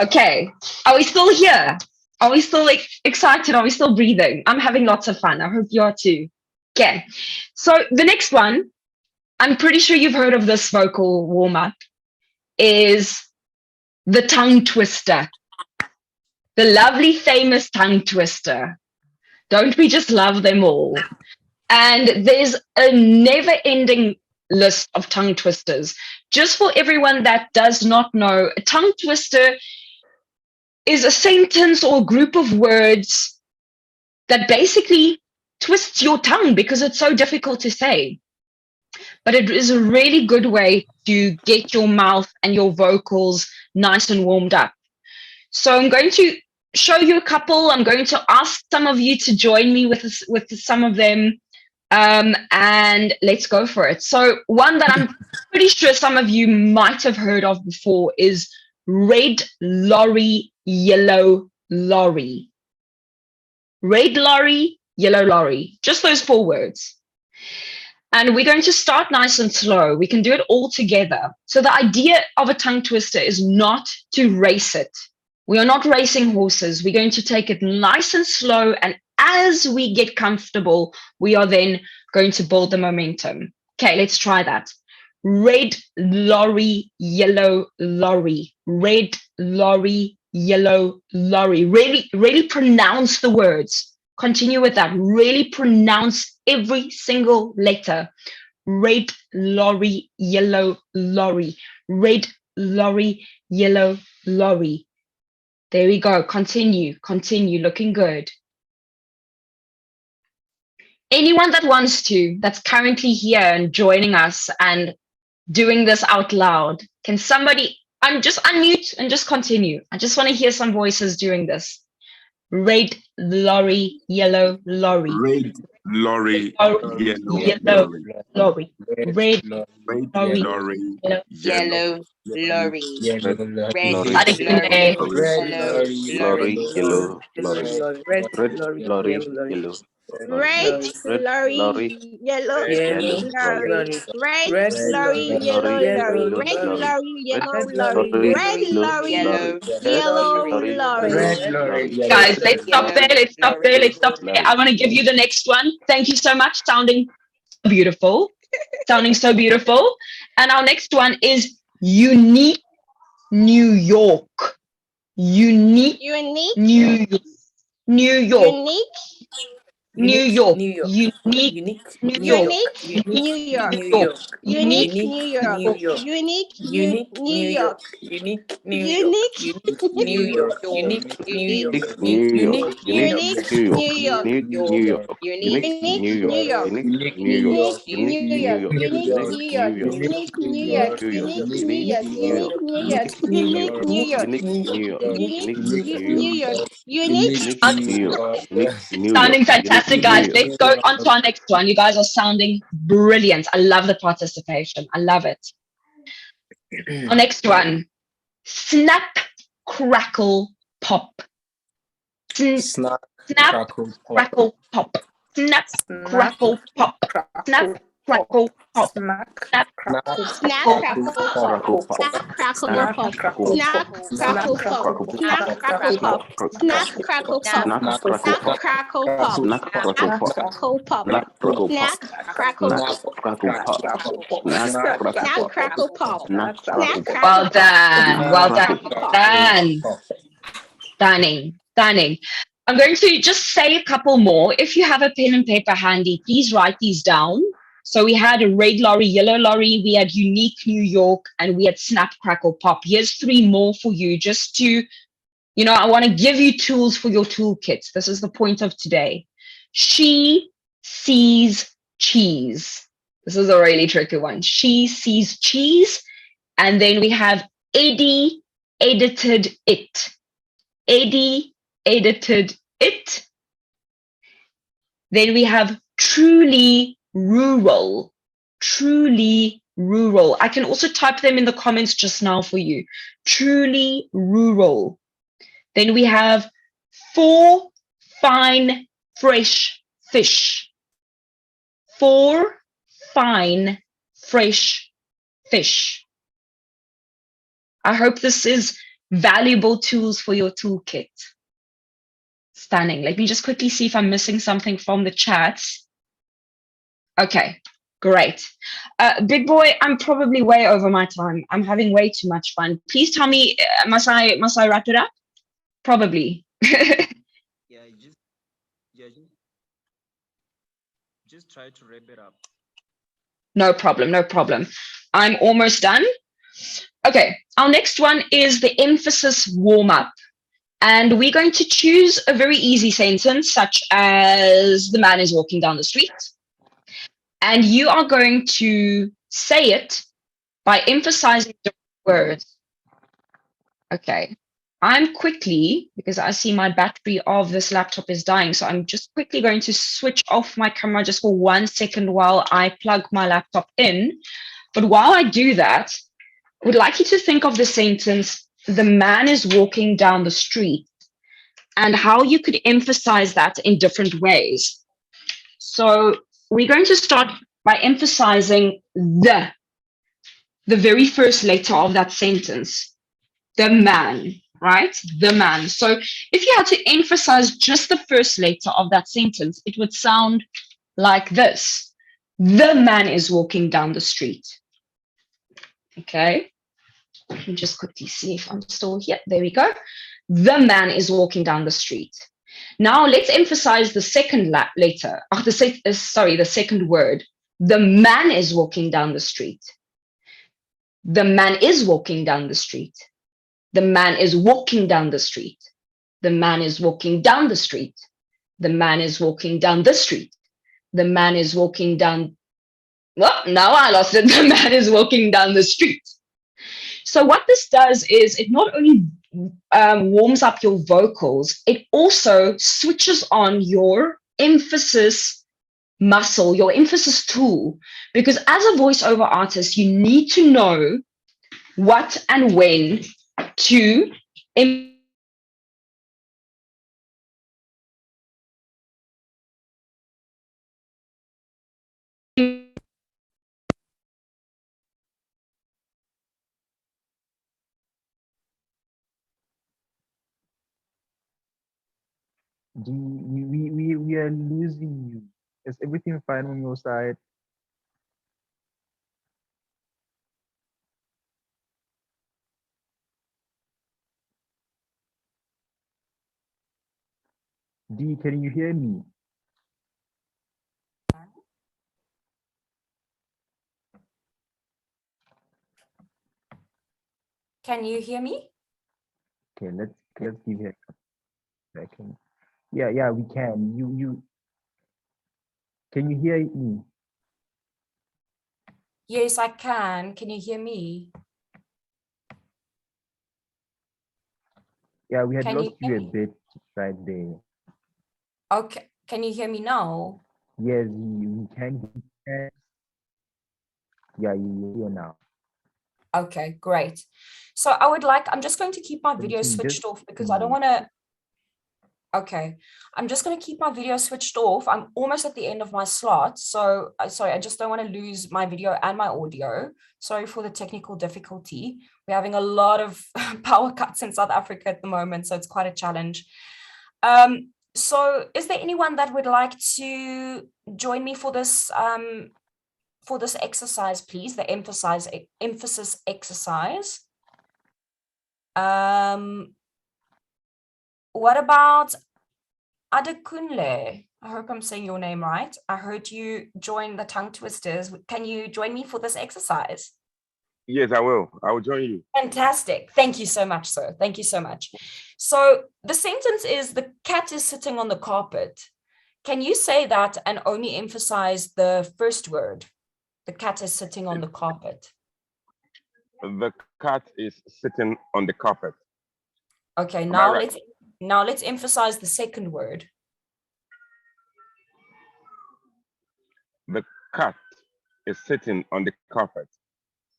Okay. Are we still here? Are we still excited? Are we still breathing? I'm having lots of fun. I hope you are too. Okay. So the next one, I'm pretty sure you've heard of this vocal warm-up, is the tongue twister. The lovely, famous tongue twister. Don't we just love them all? And there's a never-ending list of tongue twisters. Just for everyone that does not know, a tongue twister is a sentence or a group of words that basically twists your tongue because it's so difficult to say. But it is a really good way to get your mouth and your vocals nice and warmed up. So I'm going to show you a couple. I'm going to ask some of you to join me with some of them. And let's go for it. So one that I'm pretty sure some of you might have heard of before is red lorry, yellow lorry. Red lorry, yellow lorry. Just those 4 words. And we're going to start nice and slow. We can do it all together. So the idea of a tongue twister is not to race it. We are not racing horses. We're going to take it nice and slow. And as we get comfortable, we are then going to build the momentum. Okay, let's try that. Red lorry, yellow lorry. Red lorry, yellow lorry. Really pronounce the words. Continue with that. Really pronounce every single letter. Red lorry, yellow lorry. Red lorry, yellow lorry. There we go. Continue. Looking good. Anyone that wants to, that's currently here and joining us and doing this out loud, can somebody just unmute and just continue? I just want to hear some voices doing this. Red lorry, yellow lorry. Red lorry, yellow lorry. Red lorry, Yellow lorry. yellow Red lorry, lorry. yellow Red lorry, yellow. Red lorry, yellow lorry. Red lorry, yellow lorry. Red lorry, yellow lorry. Red lorry, yellow lorry. Guys, let's stop there. I want to give you the next one. Thank you so much. Sounding so beautiful. And our next one is unique New York. Unique New York. New York. Unique New York. New York. Unique New York. Unique New York. Unique New Unique New York. Unique New York. Unique New York. New York, Unique New York. unique New York. Unique New York. Unique New York. Unique New York. Unique New York. Unique New York. Unique New York. New York. Unique. Sounding fantastic, guys. Let's go on to our next one. You guys are sounding brilliant. I love the participation. I love it. Our next one. Snap, crackle, pop. Snap, Snap, crackle, pop. Snap, crackle, pop. Snap, crackle, pop. Snap, Snap, crackle, pop. Snap, crackle, pop. Snap, crackle, pop. Snap, crackle, pop. Snap, crackle, pop. Snap, crackle, pop. Snap, crackle, pop. Snap, crackle, snap, crackle, pop. Snap, well done. Stunning. I'm going to just say a couple more. If you have a pen and paper handy, please write these down. So we had a red lorry, yellow lorry, we had unique New York, and we had snap, crackle, pop. Here's 3 more for you just to, I want to give you tools for your toolkit. This is the point of today. She sees cheese. This is a really tricky one. She sees cheese. And then we have Eddie edited it. Eddie edited it. Then we have truly rural. Truly rural. I can also type them in the comments just now for you. Truly rural. Then we have 4 fine fresh fish. 4 fine fresh fish. I hope this is valuable tools for your toolkit. Stunning. Let me just quickly see if I'm missing something from the chats. Okay, great. Big boy, I'm probably way over my time. I'm having way too much fun. Please tell me, must I wrap it up? Probably. Yeah, just try to wrap it up. No problem, no problem. I'm almost done. Okay, our next one is the emphasis warm-up. And we're going to choose a very easy sentence, such as the man is walking down the street. And you are going to say it by emphasizing the words. Okay. I'm quickly, because I see my battery of this laptop is dying, so I'm just quickly going to switch off my camera just for 1 second while I plug my laptop in. But while I do that, I would like you to think of the sentence, the man is walking down the street, and how you could emphasize that in different ways. So we're going to start by emphasizing the very first letter of that sentence, the man, right? The man. So if you had to emphasize just the first letter of that sentence, it would sound like this. The man is walking down the street. Okay. Let me just quickly see if I'm still here. There we go. The man is walking down the street. Now let's emphasize the second letter. The second word. The man is walking down the street. The man is walking down the street. The man is walking down the street. The man is walking down the street. The man is walking down the street. The man is walking down. Well, now I lost it. The man is walking down the street. So what this does is it not only warms up your vocals, it also switches on your emphasis muscle, your emphasis tool, because as a voiceover artist, you need to know what and when to We are losing you. Is everything fine on your side? D, can you hear me? Can you hear me? Okay, let's give it a second. Yeah, we can. You can you hear me? Yes, I can. Can you hear me? Yeah, we had Can lost you you hear a me? bit right there. Okay. Can you hear me now? Yes, we can. Yeah, you hear now. Okay, great. So I'm just going to keep my video switched off because I don't want to. Okay, I'm just going to keep my video switched off. I'm almost at the end of my slot. So sorry, I just don't want to lose my video and my audio. Sorry for the technical difficulty. We're having a lot of power cuts in South Africa at the moment, so it's quite a challenge. So is there anyone that would like to join me for this exercise, please? The emphasis exercise. What about Adekunle? I hope I'm saying your name right. I heard you join the tongue twisters. Can you join me for this exercise? Yes, I will. I will join you. Fantastic. Thank you so much, sir. Thank you so much. So the sentence is the cat is sitting on the carpet. Can you say that and only emphasize the first word? The cat is sitting on the carpet. The cat is sitting on the carpet. Okay, now let's emphasize the second word. The cat is sitting on the carpet.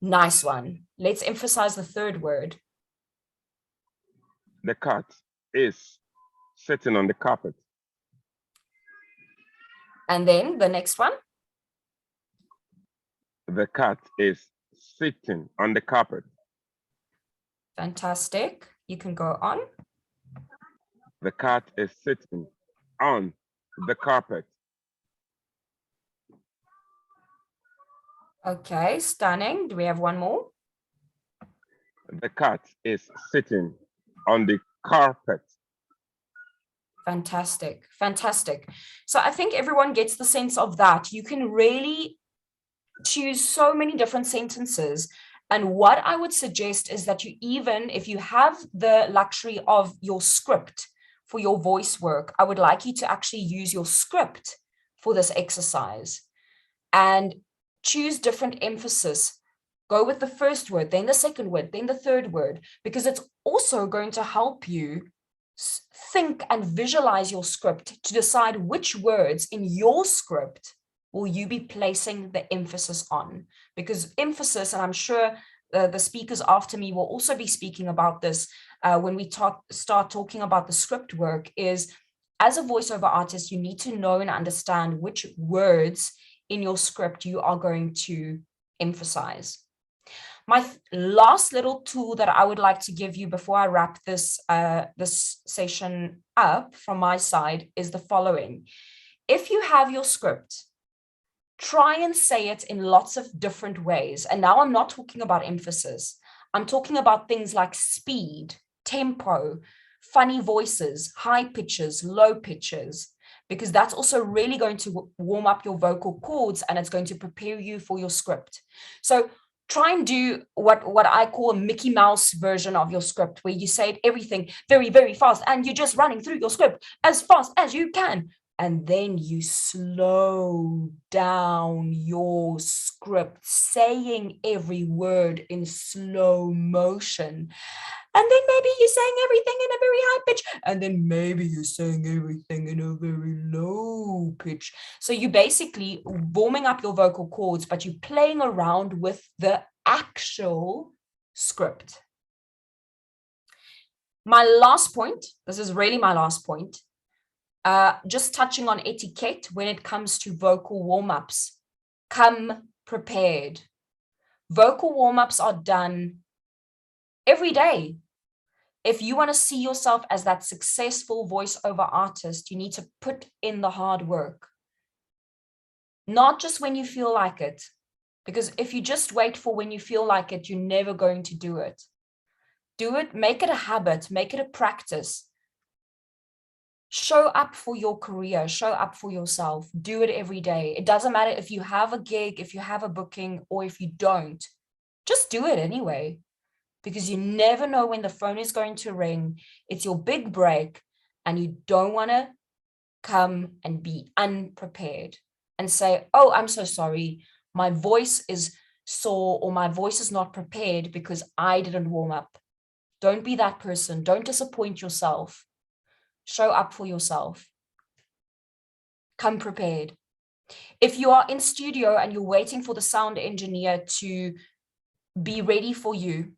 Nice one. Let's emphasize the third word. The cat is sitting on the carpet. And then the next one. The cat is sitting on the carpet. Fantastic. You can go on. The cat is sitting on the carpet. Okay, stunning. Do we have one more? The cat is sitting on the carpet. Fantastic, fantastic. So I think everyone gets the sense of that. You can really choose so many different sentences. And what I would suggest is that you, even if you have the luxury of your script for your voice work, I would like you to actually use your script for this exercise and choose different emphasis. Go with the first word, then the second word, then the third word, because it's also going to help you think and visualize your script to decide which words in your script will you be placing the emphasis on. Because emphasis, and I'm sure the speakers after me will also be speaking about this when we start talking about the script work, is as a voiceover artist, you need to know and understand which words in your script you are going to emphasize. My last little tool that I would like to give you before I wrap this session up from my side is the following. If you have your script, try and say it in lots of different ways. And now I'm not talking about emphasis. I'm talking about things like speed, tempo, funny voices, high pitches, low pitches, because that's also really going to warm up your vocal cords and it's going to prepare you for your script. So try and do what I call a Mickey Mouse version of your script, where you say everything very, very fast and you're just running through your script as fast as you can. And then you slow down your script, saying every word in slow motion. And then maybe you're saying everything in a very high pitch. And then maybe you're saying everything in a very low pitch. So you're basically warming up your vocal cords, but you're playing around with the actual script. My last point, this is really my last point, just touching on etiquette when it comes to vocal warm-ups. Come prepared. Vocal warm-ups are done every day. If you want to see yourself as that successful voiceover artist, you need to put in the hard work. Not just when you feel like it, because if you just wait for when you feel like it, you're never going to do it. Do it, make it a habit, make it a practice. Show up for your career, show up for yourself, do it every day. It doesn't matter if you have a gig, if you have a booking, or if you don't, just do it anyway, because you never know when the phone is going to ring. It's your big break and you don't want to come and be unprepared and say, oh, I'm so sorry, my voice is sore or my voice is not prepared because I didn't warm up. Don't be that person. Don't disappoint yourself. Show up for yourself. Come prepared. If you are in studio and you're waiting for the sound engineer to be ready for you,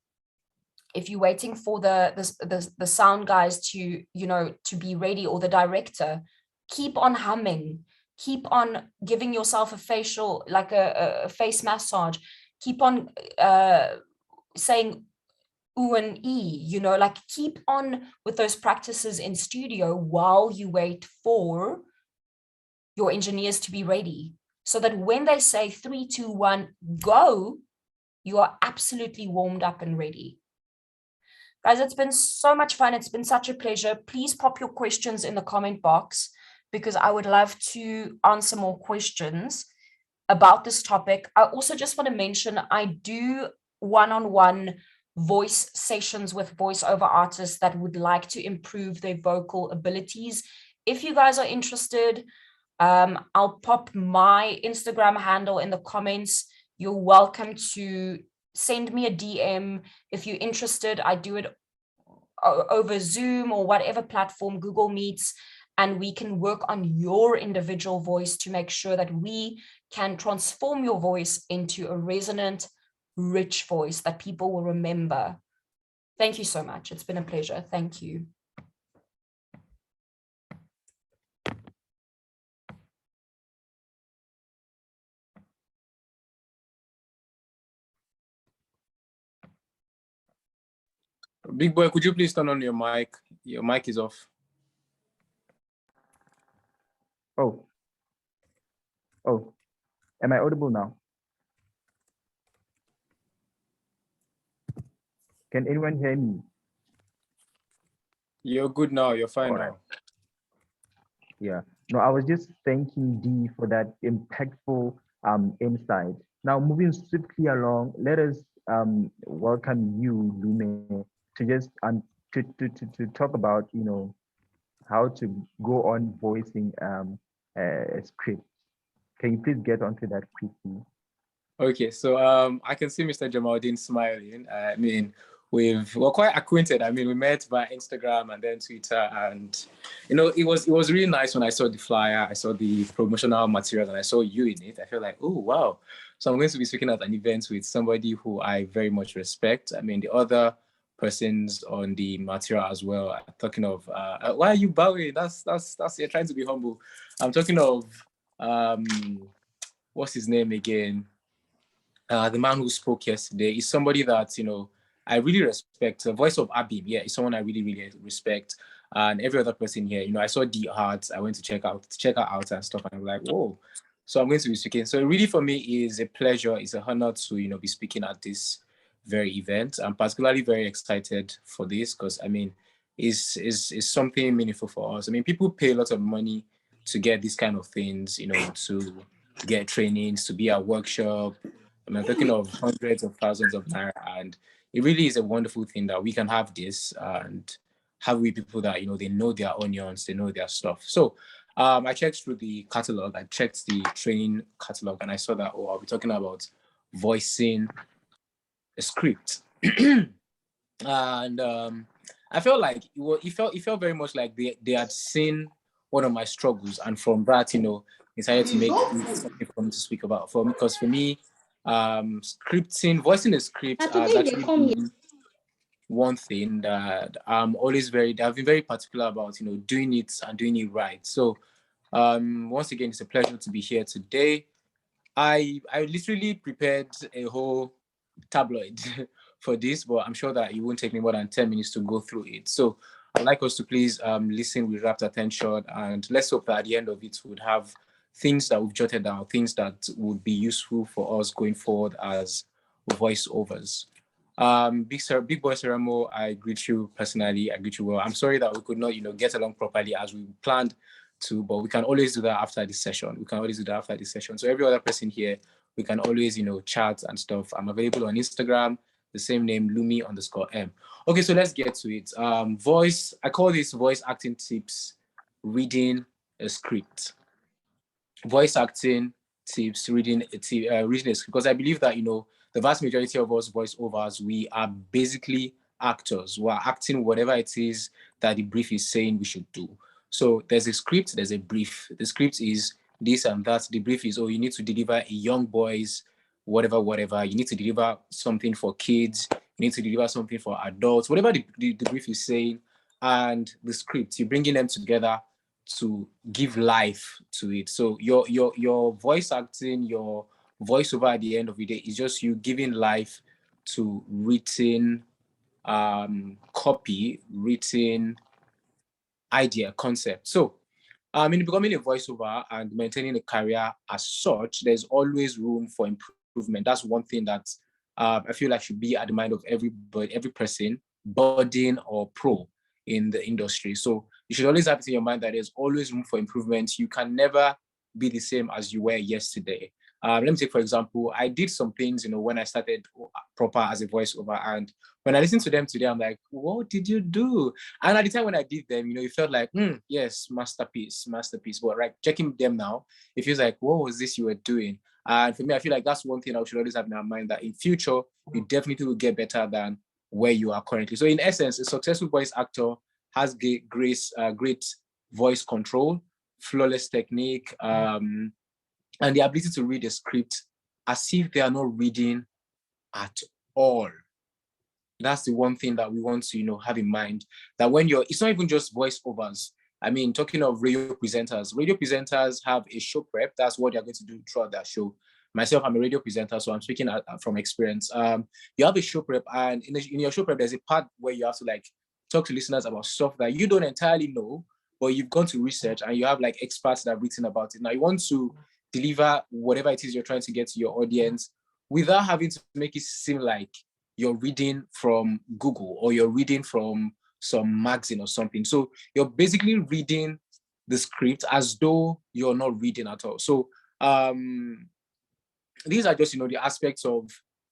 if you're waiting for the sound guys to, to be ready, or the director, keep on humming, keep on giving yourself a facial, like a face massage, keep on saying ooh and ee, like keep on with those practices in studio while you wait for your engineers to be ready, so that when they say 3, 2, 1, go, you are absolutely warmed up and ready. Guys, it's been so much fun. It's been such a pleasure. Please pop your questions in the comment box, because I would love to answer more questions about this topic. I also just want to mention, I do one-on-one voice sessions with voiceover artists that would like to improve their vocal abilities. If you guys are interested, I'll pop my Instagram handle in the comments. You're welcome to send me a DM if you're interested. I do it over Zoom or whatever platform, Google Meets, and we can work on your individual voice to make sure that we can transform your voice into a resonant, rich voice that people will remember. Thank you so much. It's been a pleasure. Thank you. Big boy, could you please turn on your mic? Your mic is off. Oh. Am I audible now? Can anyone hear me? You're good now. You're fine All right. now. Yeah. No, I was just thanking Dee for that impactful insight. Now, moving swiftly along, let us welcome you, Lume, to just to talk about, you know, how to go on voicing a script. Can you please get onto that quickly? Okay, so I can see Mr. Jamaldeen smiling. I mean, we're quite acquainted. I mean, we met via Instagram and then Twitter, and you know, it was really nice when I saw the flyer, I saw the promotional materials, and I saw you in it. I felt like, oh wow! So I'm going to be speaking at an event with somebody who I very much respect. I mean, the other persons on the material as well are talking of. Why are you bowing? That's you're trying to be humble. I'm talking of what's his name again? The man who spoke yesterday is somebody that, you know, I really respect. The voice of Abim, yeah, is someone I really, really respect. And every other person here, you know, I saw D Heart. I went to check her out and stuff. And I'm like, whoa. So I'm going to be speaking. So really for me is a pleasure, it's an honor to, you know, be speaking at this very event. I'm particularly very excited for this because I mean, is something meaningful for us. I mean, people pay a lot of money to get these kind of things, you know, to get trainings, to be at workshop. I mean, I'm talking of hundreds of thousands of naira, and it really is a wonderful thing that we can have this and have we people that, you know, they know their onions, they know their stuff. So I checked through the catalog, I checked the training catalog, and I saw that, oh, I'll be talking about voicing a script. And I felt like it felt very much like they had seen one of my struggles, and from that, you know, decided to make it something for me to speak about. Because for me, scripting, voicing a script has actually been one thing that I've been very particular about, you know, doing it and doing it right. So once again, it's a pleasure to be here today. I literally prepared a whole tabloid for this, but I'm sure that it won't take me more than 10 minutes to go through it. So I'd like us to please listen with rapt attention, and let's hope that at the end of it, we would have things that we've jotted down, things that would be useful for us going forward as voiceovers. Big Boy Seramo, I greet you personally. I greet you well. I'm sorry that we could not, you know, get along properly as we planned to, but we can always do that after this session. So every other person here, we can always, you know, chat and stuff. I'm available on Instagram, the same name, Lumi_M. Okay, so let's get to it. I call this voice acting tips, reading a script. Voice acting tips, reading a script, because I believe that, you know, the vast majority of us voiceovers, we are basically actors. We are acting whatever it is that the brief is saying we should do. So there's a script, there's a brief. The script is this and that. The brief is, oh, you need to deliver a young boys, whatever. You need to deliver something for kids. You need to deliver something for adults, whatever the brief is saying. And the script, you're bringing them together to give life to it. So your voice acting, your voiceover at the end of the day is just you giving life to written copy, written idea, concept. So in becoming a voiceover and maintaining a career as such, there's always room for improvement. That's one thing that I feel like should be at the mind of every person, budding or pro in the industry. So you should always have it in your mind that there's always room for improvement. You can never be the same as you were yesterday. Let me take, for example, I did some things, you know, when I started proper as a voiceover, and when I listen to them today, I'm like, what did you do? And at the time when I did them, you know, it felt like, yes, masterpiece. But right, checking them now, it feels like, what was this you were doing? And for me, I feel like that's one thing I should always have in our mind, that in future, you definitely will get better than where you are currently. So in essence, a successful voice actor has great voice control, flawless technique, and the ability to read a script as if they are not reading at all. That's the one thing that we want to, you know, have in mind, that when it's not even just voiceovers. I mean, talking of radio presenters have a show prep. That's what they're going to do throughout their show. myself, I'm a radio presenter, so I'm speaking from experience. You have a show prep, and in your show prep, there's a part where you have to like talk to listeners about stuff that you don't entirely know, but you've gone to research and you have like experts that have written about it. Now you want to deliver whatever it is you're trying to get to your audience without having to make it seem like you're reading from Google or you're reading from some magazine or something. So you're basically reading the script as though you're not reading at all. So these are just, the aspects of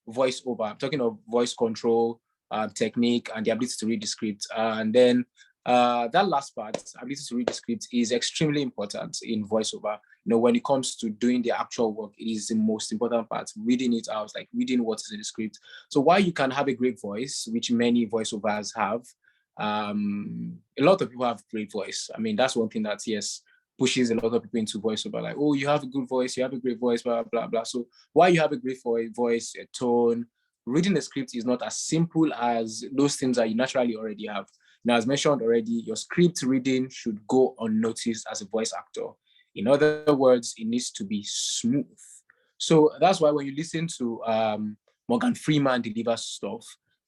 voiceover. I'm talking of voice control, technique, and the ability to read the script. And then that last part, ability to read the script, is extremely important in voiceover. When it comes to doing the actual work, it is the most important part, reading it out, like reading what is in the script. So while you can have a great voice, which many voiceovers have, a lot of people have great voice. I mean, that's one thing that, yes, pushes a lot of people into voiceover, like, oh, you have a good voice, you have a great voice, blah, blah, blah. So while you have a great voice, a tone, reading the script is not as simple as those things that you naturally already have. Now, as mentioned already, your script reading should go unnoticed as a voice actor. In other words, it needs to be smooth. So that's why when you listen to Morgan Freeman deliver stuff,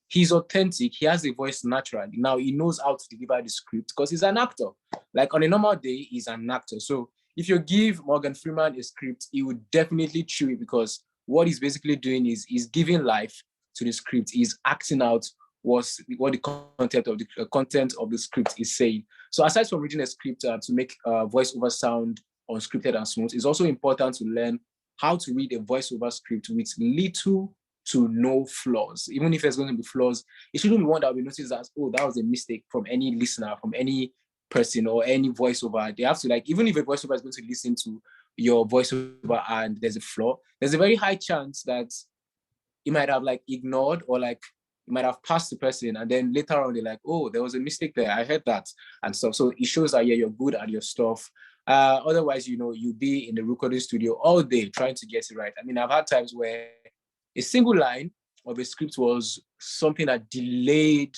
he's authentic, he has a voice naturally. Now he knows how to deliver the script because he's an actor. Like on a normal day, he's an actor. So if you give Morgan Freeman a script, he would definitely chew it, because what he's basically doing is he's giving life to the script. He's acting out what the content of the script is saying. So aside from reading a script to make voiceover sound unscripted and smooth, it's also important to learn how to read a voiceover script with little to no flaws. Even if there's going to be flaws, it shouldn't be one that will be noticed as, oh, that was a mistake from any listener, from any person or any voiceover. They have to, like, even if a voiceover is going to listen to your voiceover and there's a flaw, there's a very high chance that you might have like ignored, or like you might have passed the person, and then later on they're like, oh, there was a mistake there, I heard that and stuff. So it shows that, yeah, you're good at your stuff. Otherwise, you'll be in the recording studio all day trying to get it right. I mean, I've had times where a single line of a script was something that delayed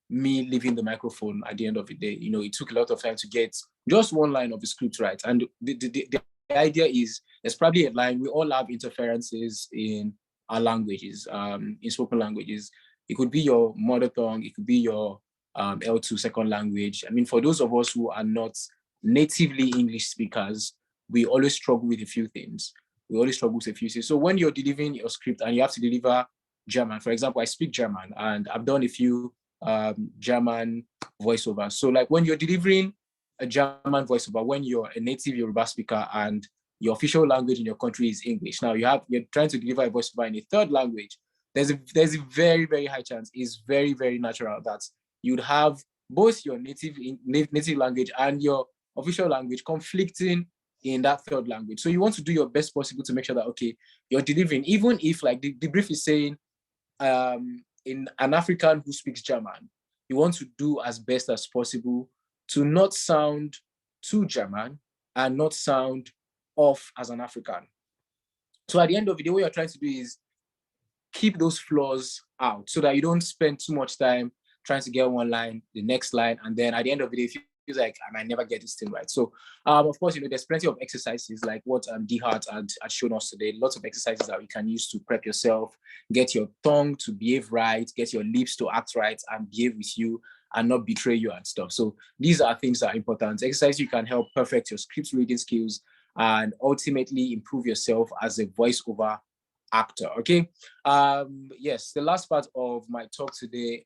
me leaving the microphone at the end of the day. It took a lot of time to get just one line of the script right. And the idea is, there's probably a line, we all have interferences in our languages, in spoken languages. It could be your mother tongue, it could be your L2 second language. I mean, for those of us who are not natively English speakers, we always struggle with a few things. So when you're delivering your script and you have to deliver German, for example, I speak German and I've done a few German voiceovers. So like when you're delivering a German voiceover, when you're a native Yoruba speaker and your official language in your country is English, now you're trying to deliver a voiceover in a third language, there's a very, very high chance, it's very, very natural that you'd have both your native language and your official language conflicting in that third language. So you want to do your best possible to make sure that, okay, you're delivering, even if like the brief is saying in an African who speaks German, you want to do as best as possible to not sound too German and not sound off as an African. So at the end of the day, what you're trying to do is keep those flaws out so that you don't spend too much time trying to get one line, the next line, and then at the end of the day, feels like I might never get this thing right. So of course, there's plenty of exercises like what Dihart had shown us today. Lots of exercises that you can use to prep yourself, get your tongue to behave right, get your lips to act right and behave with you and not betray you and stuff. So these are things that are important. Exercise you can help perfect your script reading skills and ultimately improve yourself as a voiceover actor. Okay. Yes, the last part of my talk today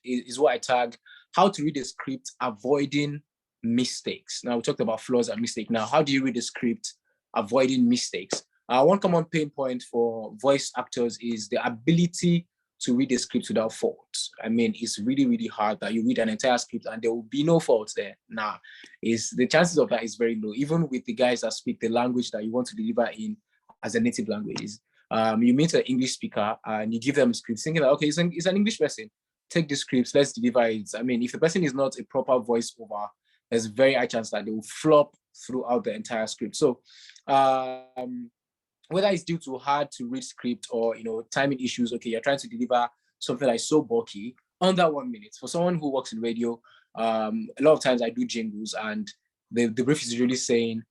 is what I tag how to read a script, avoiding mistakes. Now we talked about flaws and mistakes. Now, how do you read a script, avoiding mistakes? One common pain point for voice actors is the ability to read a script without fault. I mean, it's really, really hard that you read an entire script and there will be no faults there. Nah, the chances of that is very low, even with the guys that speak the language that you want to deliver in as a native language. You meet an English speaker and you give them a script thinking that, okay, it's an English person. Take the scripts, let's deliver it. I mean, if the person is not a proper voiceover, there's a very high chance that they will flop throughout the entire script. So whether it's due to hard to read script or timing issues, okay, you're trying to deliver something that is so bulky under 1 minute. For someone who works in radio, a lot of times I do jingles and the brief is usually saying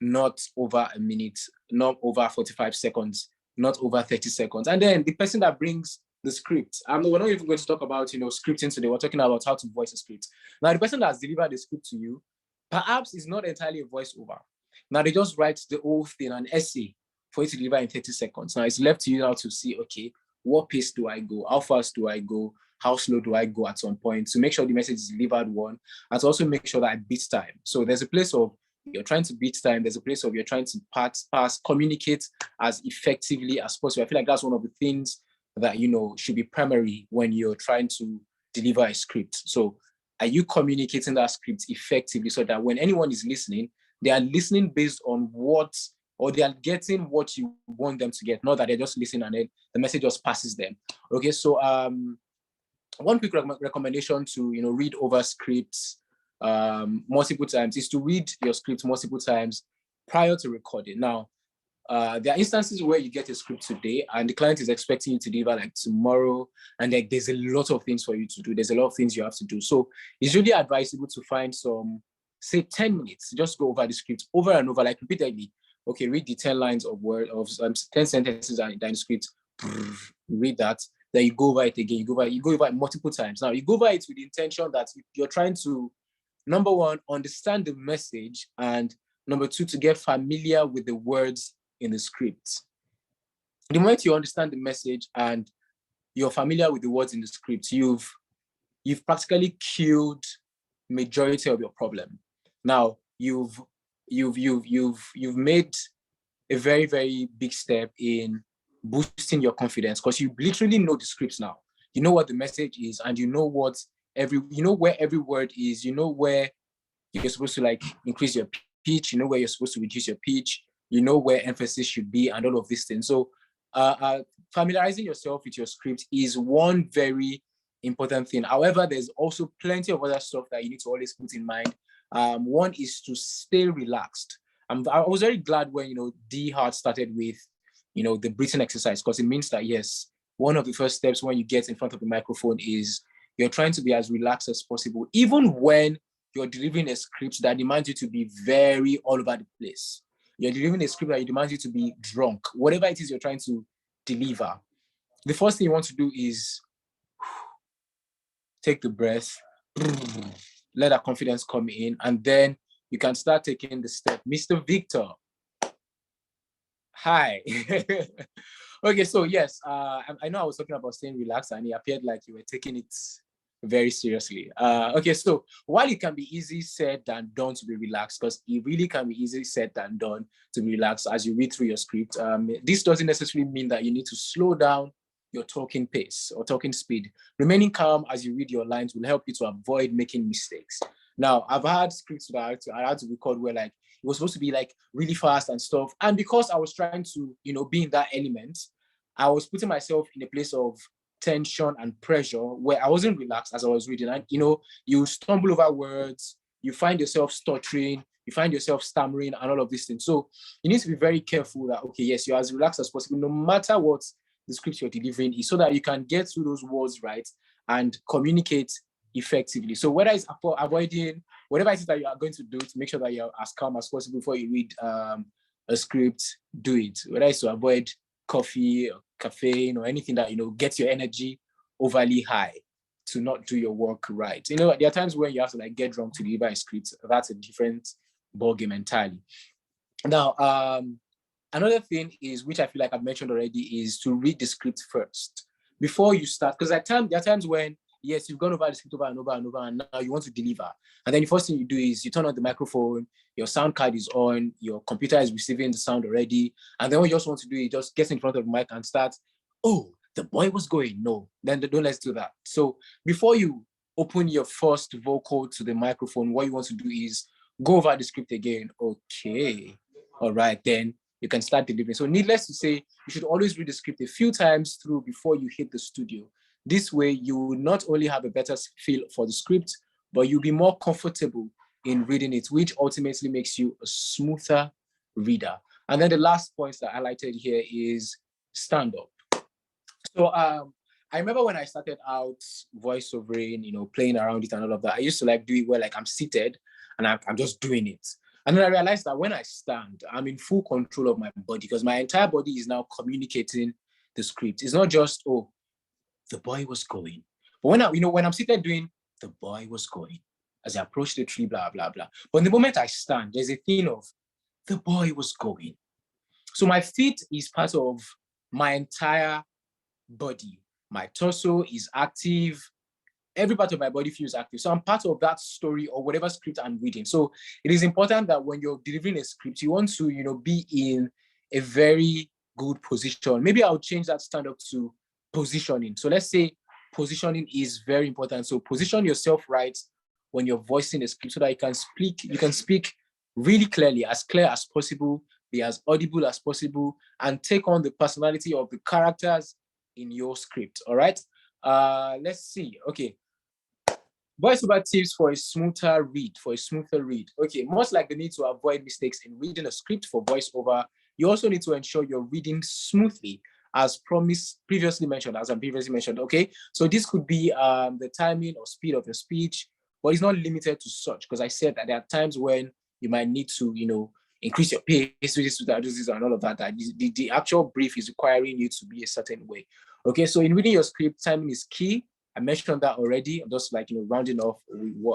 not over a minute not over 45 seconds, not over 30 seconds. And then the person that brings the script, we're not even going to talk about, scripting today. We're talking about how to voice a script. Now, the person that's delivered the script to you, perhaps is not entirely a voiceover. Now, they just write the whole thing, an essay for you to deliver in 30 seconds. Now, it's left to you now to see, okay, what pace do I go? How fast do I go? How slow do I go at some point to make sure the message is delivered one, and to also make sure that I beat time. So there's a place of you're trying to beat time. There's a place of you're trying to pass, communicate as effectively as possible. I feel like that's one of the things that, should be primary when you're trying to deliver a script. So are you communicating that script effectively so that when anyone is listening, they are listening based on or they are getting what you want them to get, not that they're just listening and then the message just passes them. Okay, so one quick recommendation to read over scripts multiple times is to read your script multiple times prior to recording. Now, there are instances where you get a script today and the client is expecting you to deliver like tomorrow, and like there's a lot of things for you to do. There's a lot of things you have to do. So it's really advisable to find some, say 10 minutes, just go over the script over and over, like repeatedly. Okay, read the 10 lines of 10 sentences in the script, read that. Then you go over it again, you go over it multiple times. Now, you go over it with the intention that you're trying to, number one, understand the message, and number two, to get familiar with the words in the script. The moment you understand the message and you're familiar with the words in the script, you've practically killed majority of your problem. Now, you've made a very, very big step in boosting your confidence, because you literally know the scripts now. You know what the message is, and you know where every word is. You know where you're supposed to like increase your pitch. You know where you're supposed to reduce your pitch. You know where emphasis should be, and all of these things. So familiarizing yourself with your script is one very important thing. However, there's also plenty of other stuff that you need to always put in mind. One is to stay relaxed. I was very glad when D Hart started with the breathing exercise, because it means that yes, one of the first steps when you get in front of the microphone is you're trying to be as relaxed as possible, even when you're delivering a script that demands you to be very all over the place. You're delivering a script that demands you to be drunk, whatever it is you're trying to deliver. The first thing you want to do is take the breath, let that confidence come in, and then you can start taking the step. Mr. Victor, hi. Okay, so yes, I know I was talking about staying relaxed, and it appeared like you were taking it very seriously. Okay, so while it can be easy said than done to be relaxed, because it really can be easy said than done to be relaxed as you read through your script, this doesn't necessarily mean that you need to slow down your talking pace or talking speed. Remaining calm as you read your lines will help you to avoid making mistakes. Now, I've had scripts that I had to record where like it was supposed to be like really fast and stuff, and because I was trying to be in that element, I was putting myself in a place of tension and pressure where I wasn't relaxed as I was reading. And you stumble over words, you find yourself stuttering, you find yourself stammering, and all of these things. So you need to be very careful that, okay, yes, you're as relaxed as possible, no matter what the script you're delivering is, so that you can get through those words right and communicate effectively. So whether it's avoiding whatever it is that you are going to do to make sure that you're as calm as possible before you read a script, do it. Whether it's to avoid coffee or caffeine or anything that gets your energy overly high to not do your work right. There are times when you have to like get drunk to deliver a script. That's a different ballgame entirely. Now, another thing is, which I feel like I've mentioned already, is to read the script first before you start. Because there are times when, yes, you've gone over the script over and over and over, and now you want to deliver. And then the first thing you do is you turn on the microphone, your sound card is on, your computer is receiving the sound already. And then what you just want to do is just get in front of the mic and start, oh, the boy was going. No, then don't let's do that. So before you open your first vocal to the microphone, what you want to do is go over the script again. Okay, all right, then you can start delivering. So needless to say, you should always read the script a few times through before you hit the studio. This way, you will not only have a better feel for the script, but you'll be more comfortable in reading it, which ultimately makes you a smoother reader. And then the last point that I highlighted here is stand up. So I remember when I started out voiceovering, playing around it and all of that, I used to like do it where like I'm seated and I'm just doing it. And then I realized that when I stand, I'm in full control of my body because my entire body is now communicating the script. It's not just, oh, the boy was going. But when I'm seated doing, the boy was going, as I approach the tree, blah, blah, blah. But in the moment I stand, there's a thing of, the boy was going. So my feet is part of my entire body. My torso is active. Every part of my body feels active. So I'm part of that story or whatever script I'm reading. So it is important that when you're delivering a script, you want to, be in a very good position. Maybe I'll change that stand up to positioning. So let's say positioning is very important. So position yourself right when you're voicing a script so that you can speak really clearly, as clear as possible, be as audible as possible, and take on the personality of the characters in your script. All right. Let's see. Okay. Voiceover tips for a smoother read. Okay, much like the need to avoid mistakes in reading a script for voiceover, you also need to ensure you're reading smoothly, as previously mentioned. Okay, so this could be the timing or speed of your speech, but it's not limited to such, because I said that there are times when you might need to, increase your pace, and all of that. The actual brief is requiring you to be a certain way. Okay, so in reading your script, timing is key. I mentioned that already. I'm just rounding off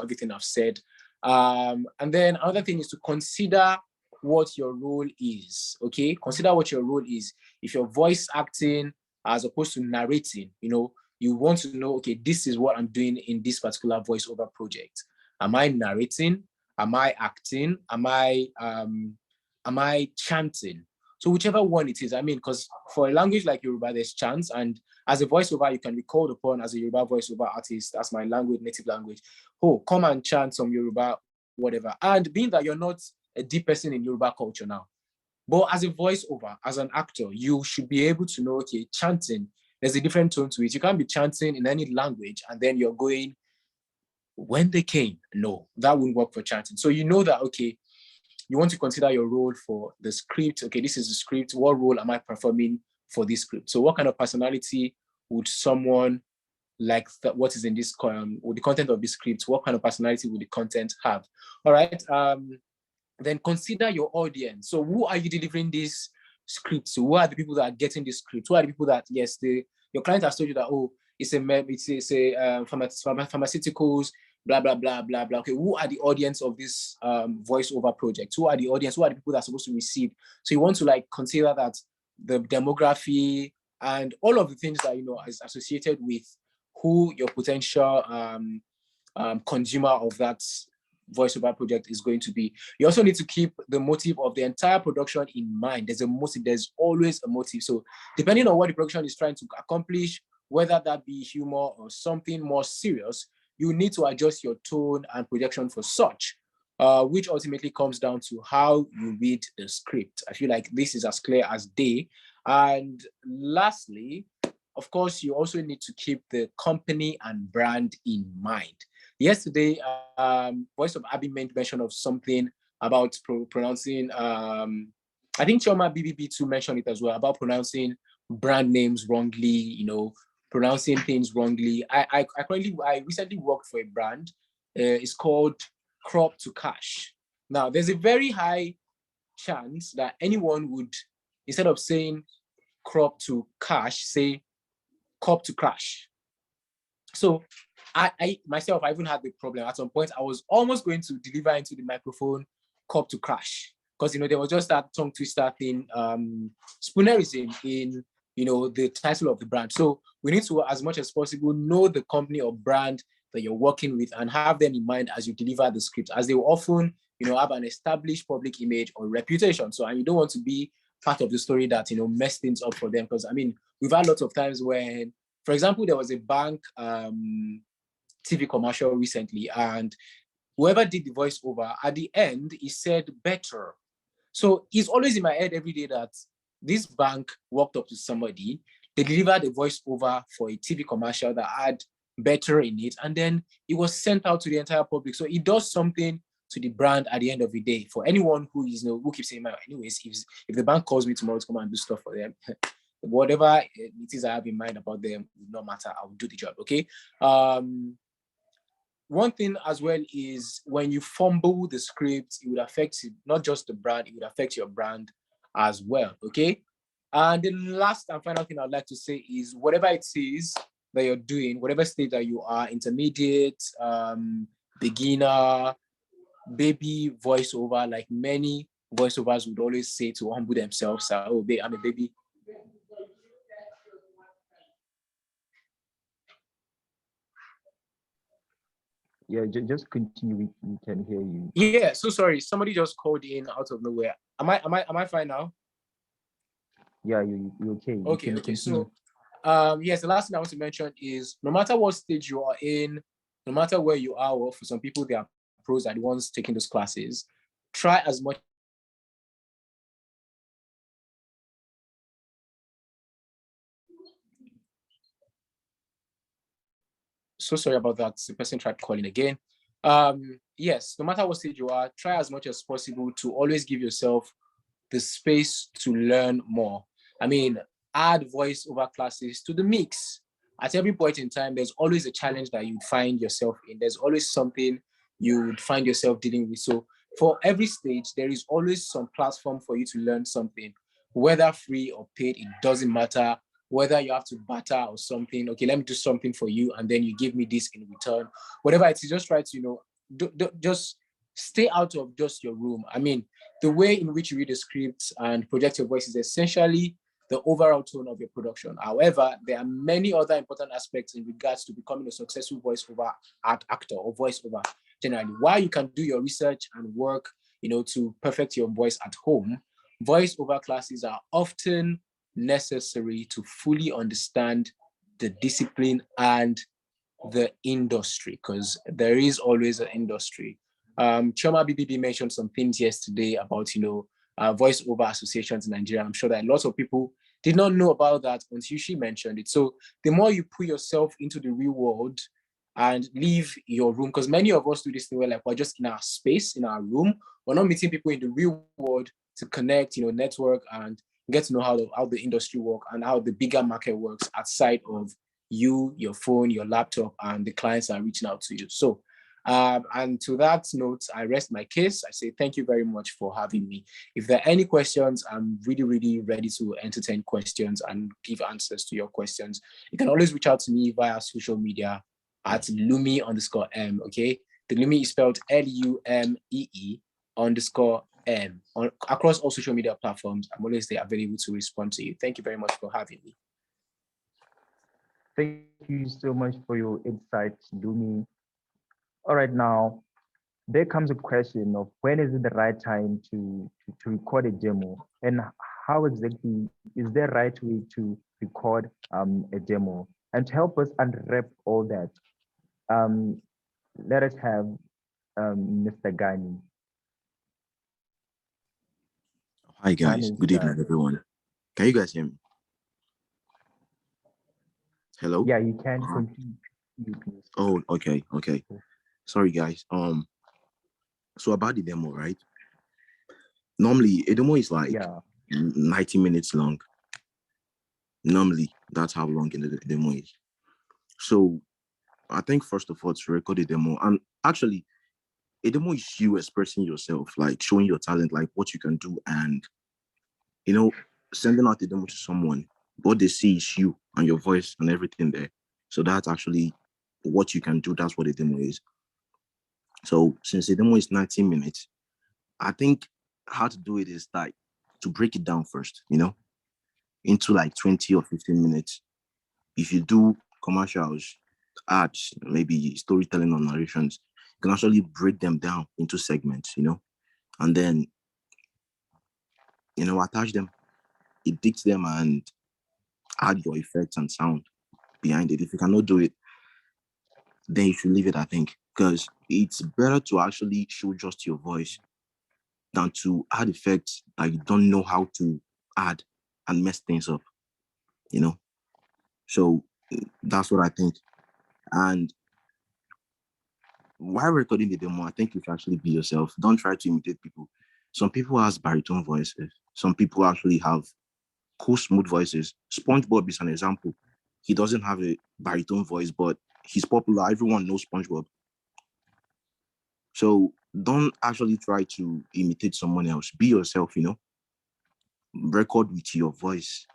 everything I've said. And then another thing is to consider what your role is. Okay, consider what your role is. If you're voice acting as opposed to narrating, you want to know, okay, this is what I'm doing in this particular voiceover project. Am I narrating? Am I acting? Am I chanting? So whichever one it is, because for a language like Yoruba, there's chants, and as a voiceover, you can be called upon as a Yoruba voiceover artist. That's my native language. Oh, come and chant some Yoruba, whatever. And being that you're not a deep person in Yoruba culture now, but as a voiceover, as an actor, you should be able to know, okay, chanting, there's a different tone to it. You can't be chanting in any language and then you're going, when they came. No, that wouldn't work for chanting. So you know that, okay, you want to consider your role for the script. Okay, this is the script. What role am I performing for this script? So what kind of personality would someone like what is in this, with the content of this script, what kind of personality would the content have? All right. Then consider your audience. So who are you delivering this script to? Who are the people that are getting this script? Who are the people that, yes, your client has told you that, oh, it's a pharmaceuticals, blah, blah, blah, blah, blah. Okay, who are the audience of this voiceover project? Who are the audience? Who are the people that are supposed to receive? So you want to consider that the demography and all of the things that, is associated with who your potential consumer of that voiceover project is going to be. You also need to keep the motive of the entire production in mind. There's a motive, there's always a motive. So depending on what the production is trying to accomplish, whether that be humor or something more serious, you need to adjust your tone and projection for such, which ultimately comes down to how you read the script. I feel like this is as clear as day. And lastly, of course, you also need to keep the company and brand in mind. Yesterday, Voice of Abby made mention of something about pronouncing, I think Chioma BBB2 mentioned it as well, about pronouncing brand names wrongly, pronouncing things wrongly. I recently worked for a brand. It's called Crop to Cash. Now, there's a very high chance that anyone would, instead of saying crop to cash, say cop to crash. So I myself, I even had the problem. At some point, I was almost going to deliver into the microphone cop to crash, because there was just that tongue twister thing, spoonerism in the title of the brand. So we need to, as much as possible, know the company or brand that you're working with and have them in mind as you deliver the script, as they will often have an established public image or reputation. So, and you don't want to be part of the story that mess things up for them, because we've had lots of times when, for example, there was a bank TV commercial recently, and whoever did the voiceover at the end, he said better. So it's always in my head every day that this bank walked up to somebody, they delivered a voiceover for a TV commercial that had better in it, and then it was sent out to the entire public. So it does something to the brand at the end of the day. For anyone who is who keeps saying, anyways, if the bank calls me tomorrow to come and do stuff for them, whatever it is I have in mind about them will not matter. I'll do the job. Okay. one thing as well is when you fumble the script, it would affect not just the brand, it would affect your brand as well, okay? And the last and final thing I'd like to say is whatever it is that you're doing, whatever stage that you are, intermediate, beginner, baby, voiceover, like many voiceovers would always say to humble themselves, oh, I'm a baby. Yeah, just continue. We can hear you. Yeah, so sorry. Somebody just called in out of nowhere. Am I fine now? Yeah, you okay. Okay. So yes, the last thing I want to mention is no matter what stage you are in, no matter where you are, or for some people, they are pros are the ones taking those classes, try as much. So sorry about that. The person tried calling again. Yes, no matter what stage you are, try as much as possible to always give yourself the space to learn more. I mean, add voiceover classes to the mix. At every point in time, there's always a challenge that you'd find yourself in. There's always something you would find yourself dealing with. So for every stage, there is always some platform for you to learn something, whether free or paid, it doesn't matter. Whether you have to barter or something, okay, let me do something for you, and then you give me this in return. Whatever it is, just try to, just stay out of just your room. I mean, the way in which you read the scripts and project your voice is essentially the overall tone of your production. However, there are many other important aspects in regards to becoming a successful voiceover actor or voiceover generally. While you can do your research and work, to perfect your voice at home, voiceover classes are often necessary to fully understand the discipline and the industry, because there is always an industry. Chioma BBB mentioned some things yesterday about, voiceover associations in Nigeria. I'm sure that lots of people did not know about that until she mentioned it. So the more you put yourself into the real world and leave your room, because many of us do this thing where we're just in our space, in our room, we're not meeting people in the real world to connect, network and get to know how the industry works and how the bigger market works outside of you, your phone, your laptop, and the clients are reaching out to you. So, and to that note, I rest my case. I say thank you very much for having me. If there are any questions, I'm really, really ready to entertain questions and give answers to your questions. You can always reach out to me via social media at Lumie_M, okay? The Lumie is spelled LUMEE_M. Across all social media platforms. I'm always there available to respond to you. Thank you very much for having me. Thank you so much for your insights, Lumie. All right, now there comes a question of when is it the right time to record a demo, and how exactly is there right way to record a demo? And to help us unwrap all that, let us have Mr. Gani. Hi guys, good evening everyone. Can you guys hear me? Hello? Yeah, you can continue. Oh, okay. Sorry guys. So about the demo, right? Normally a demo is like 90 minutes long. Normally, that's how long the demo is. So I think first of all to record a demo, and actually a demo is you expressing yourself, like showing your talent, like what you can do, and sending out the demo to someone. What they see is you and your voice and everything there. So that's actually what you can do. That's what a demo is. So since the demo is 19 minutes, I think how to do it is like to break it down first, into like 20 or 15 minutes. If you do commercials, ads, maybe storytelling or narrations, you can actually break them down into segments, and then, attach them, edit them, and add your effects and sound behind it. If you cannot do it, then you should leave it, I think, because it's better to actually show just your voice than to add effects that you don't know how to add and mess things up, So that's what I think. And while recording the demo, I think you should actually be yourself. Don't try to imitate people. Some people have baritone voices. Some people actually have cool, smooth voices. SpongeBob is an example. He doesn't have a baritone voice, but he's popular. Everyone knows SpongeBob. So don't actually try to imitate someone else. Be yourself, you know. Record with your voice.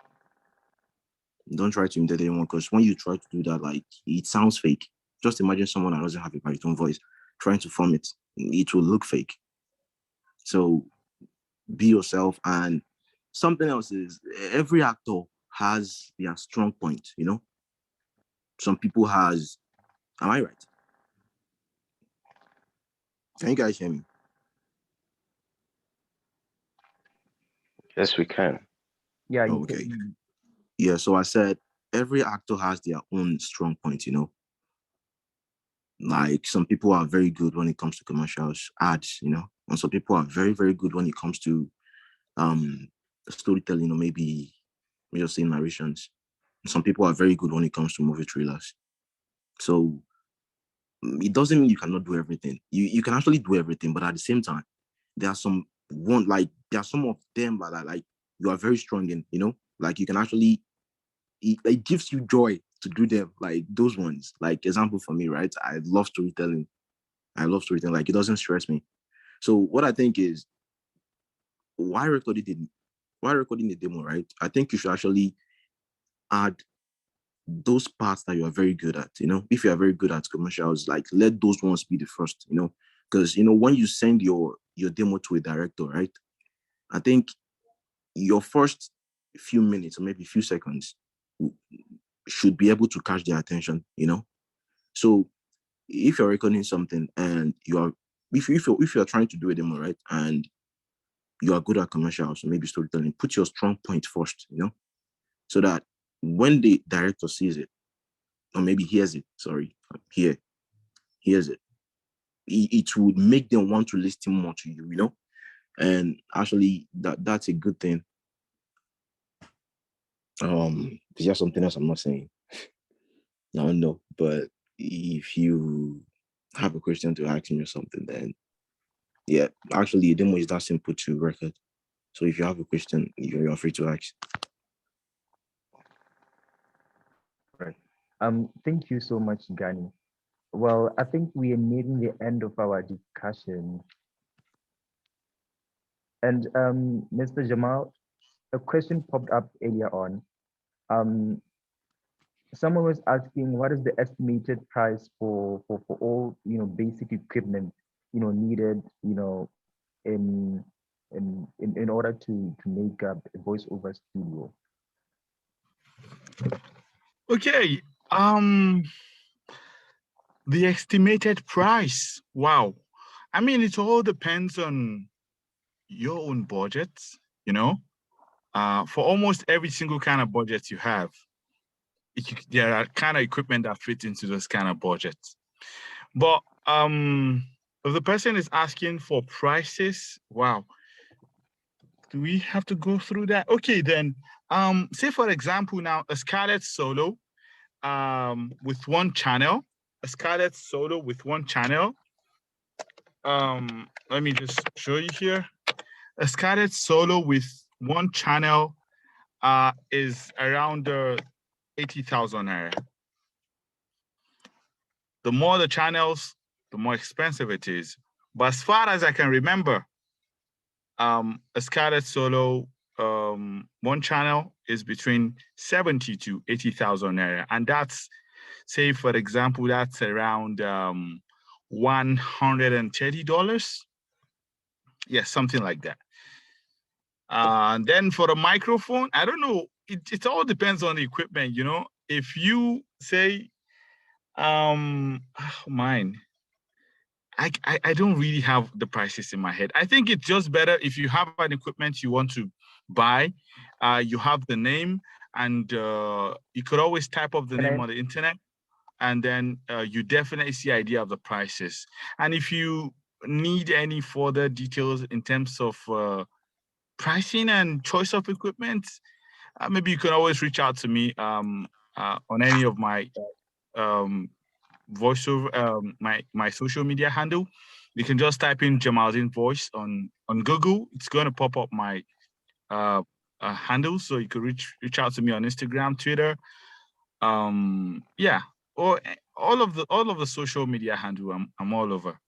Don't try to imitate anyone, because when you try to do that, like, it sounds fake. Just imagine someone that doesn't have a baritone voice trying to form it. It will look fake. So be yourself. And something else is, every actor has their strong point, you know. Some people has, am I right? Can you guys hear me? Yes, we can. Yeah. Oh, okay. Yeah, so I said every actor has their own strong point, you know. Like, some people are very good when it comes to commercials, ads, you know, and some people are very, very good when it comes to storytelling, or maybe just saying narrations. Some people are very good when it comes to movie trailers. So it doesn't mean you cannot do everything. You can actually do everything, but at the same time, there are some there are some of them that are like you are very strong in, you know, like you can actually, it gives you joy to do them, like those ones. Like, example for me, right? I love storytelling. Like, it doesn't stress me. So what I think is, why recording the demo, right? I think you should actually add those parts that you are very good at, you know. If you are very good at commercials, like, let those ones be the first, you know, because, you know, when you send your demo to a director, right, I think your first few minutes or maybe few seconds should be able to catch their attention, you know. So if you're recording something and if you're trying to do a demo, right, and you are good at commercials or maybe storytelling, put your strong point first, you know, so that when the director sees it, or maybe hears it, hears it, it would make them want to listen more to you, you know. And actually, that's a good thing. Is there something else I'm not saying? No, but if you have a question to ask me or something, then yeah, actually, a demo is that simple to record. So if you have a question, you're free to ask. Right. Thank you so much, Gani. Well, I think we are nearing the end of our discussion. And Mr. Jamal, a question popped up earlier on. Someone was asking, what is the estimated price for all, you know, basic equipment, you know, needed, you know, in order to make up a voiceover studio? Okay. The estimated price. Wow. I mean, it all depends on your own budget, you know. For almost every single kind of budget you have, there are kind of equipment that fit into those kind of budgets. But if the person is asking for prices, wow, do we have to go through that? Okay, then say for example now a Scarlett Solo with one channel, let me just show you here. A Scarlett Solo with one channel is around 80,000 naira. The more the channels, the more expensive it is. But as far as I can remember, a Scarlett Solo one channel is between 70 to 80,000 naira, and that's, say for example, that's around $130. Yes, something like that. And then for the microphone, I don't know. It all depends on the equipment, you know. If you say, mine, I don't really have the prices in my head. I think it's just better if you have an equipment you want to buy, you have the name, and you could always type up the name on the internet, and then you definitely see idea of the prices. And if you need any further details in terms of pricing and choice of equipment, maybe you can always reach out to me on any of my voiceover, my social media handle. You can just type in Jamaldeen Voice on Google. It's going to pop up my handle, so you could reach out to me on Instagram, Twitter, yeah, or all of the social media handle. I'm all over.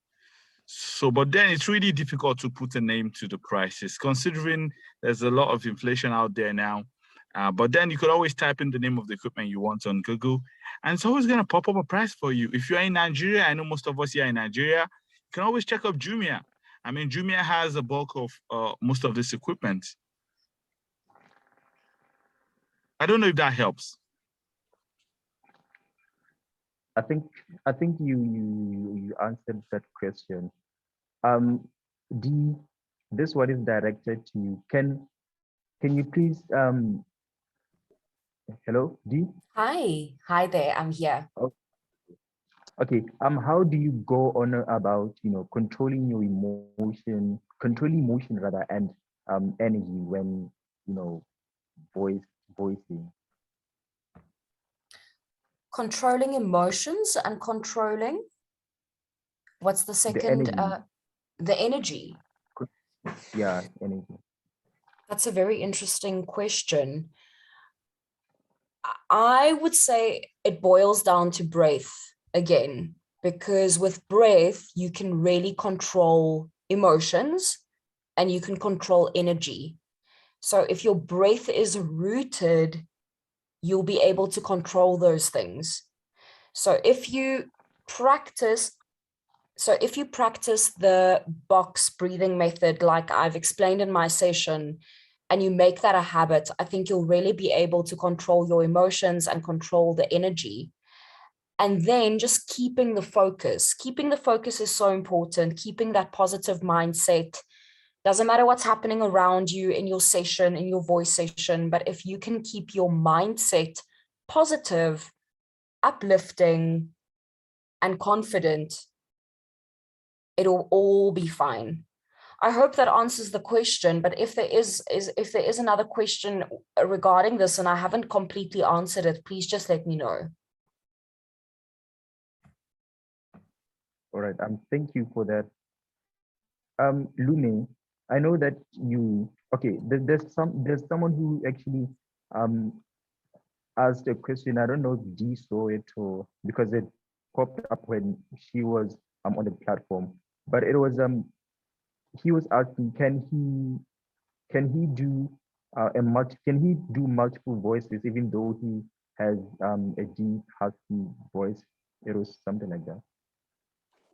So, but then it's really difficult to put a name to the prices, considering there's a lot of inflation out there now. But then you could always type in the name of the equipment you want on Google, and it's always going to pop up a price for you. If you're in Nigeria, I know most of us here in Nigeria, you can always check up Jumia. I mean, Jumia has a bulk of most of this equipment. I don't know if that helps. I think you answered that question. D, this one is directed to you. Can you please hello, D? Hi there, I'm here. Okay, how do you go on about controlling your emotion rather, and energy when voicing? Controlling emotions and controlling, what's the second? The energy. Yeah, energy. That's a very interesting question. I would say it boils down to breath again, because with breath, you can really control emotions and you can control energy. So if your breath is rooted, you'll be able to control those things. So if you practice the box breathing method, like I've explained in my session, and you make that a habit, I think you'll really be able to control your emotions and control the energy. And then just keeping the focus. Keeping the focus is so important. Keeping that positive mindset. Doesn't matter what's happening around you in your session, in your voice session, but if you can keep your mindset positive, uplifting, and confident, it'll all be fine. I hope that answers the question, but if there is another question regarding this and I haven't completely answered it, please just let me know. All right, thank you for that. Lune, I know that there's someone who actually asked a question. I don't know if Dee saw it or because it popped up when she was on the platform, but it was he was asking, can he do multiple voices even though he has a deep husky voice? It was something like that.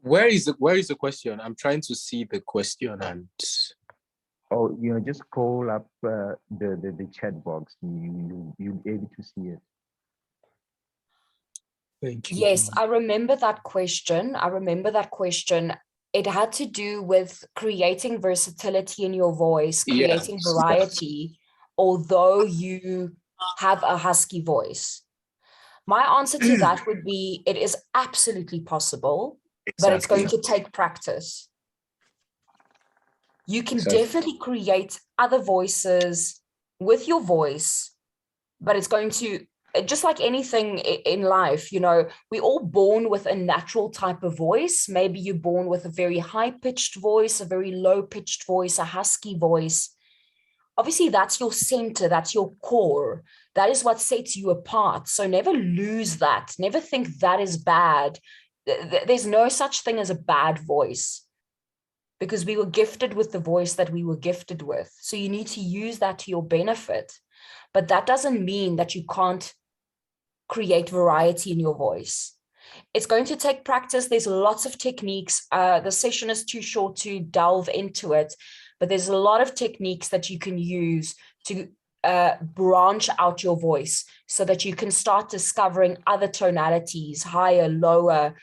Where is the question? I'm trying to see the question and. Oh, just scroll up the chat box. You'll be able to see it. Thank you. Yes, I remember that question. It had to do with creating versatility in your voice, creating variety, although you have a husky voice. My answer to that would be, it is absolutely possible, but it's going to take practice. You can definitely create other voices with your voice, but it's going to, just like anything in life, we're all born with a natural type of voice. Maybe you're born with a very high-pitched voice, a very low-pitched voice, a husky voice. Obviously, that's your center, that's your core. That is what sets you apart. So never lose that. Never think that is bad. There's no such thing as a bad voice, because we were gifted with the voice that we were gifted with. So you need to use that to your benefit. But that doesn't mean that you can't create variety in your voice. It's going to take practice. There's lots of techniques. The session is too short to delve into it, but there's a lot of techniques that you can use to branch out your voice so that you can start discovering other tonalities, higher, lower,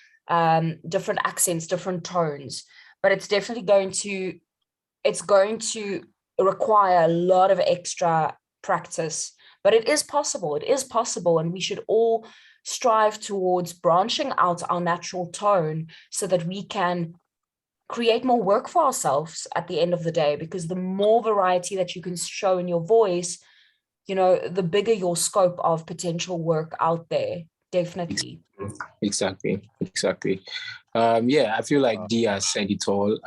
different accents, different tones. But it's definitely going to require a lot of extra practice. But it is possible, and we should all strive towards branching out our natural tone so that we can create more work for ourselves at the end of the day, because the more variety that you can show in your voice, the bigger your scope of potential work out there, definitely. Exactly. I feel like Dee has said it all.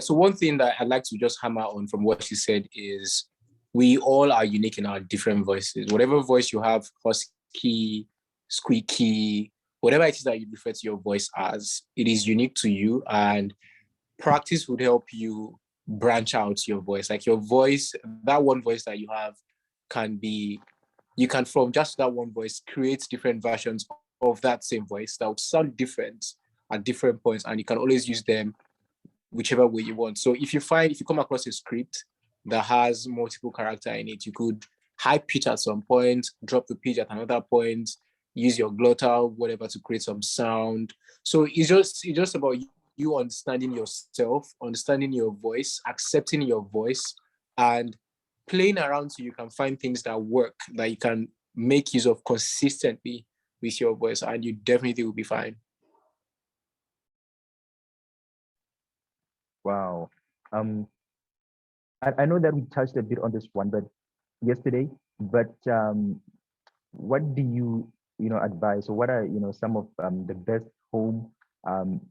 So one thing that I'd like to just hammer on from what she said is we all are unique in our different voices. Whatever voice you have, husky, squeaky, whatever it is that you refer to your voice as, it is unique to you, and practice would help you branch out your voice. Like your voice, that one voice that you have you can from just that one voice create different versions of that same voice that would sound different at different points, and you can always use them whichever way you want. So if you come across a script that has multiple character in it, you could high pitch at some point, drop the pitch at another point, use your glottal, whatever, to create some sound. So it's just about you understanding yourself, understanding your voice, accepting your voice, and playing around so you can find things that work, that you can make use of consistently with your voice, and you definitely will be fine. Wow. I know that we touched a bit on this one, but yesterday, but what do you advise, or what are some of the best home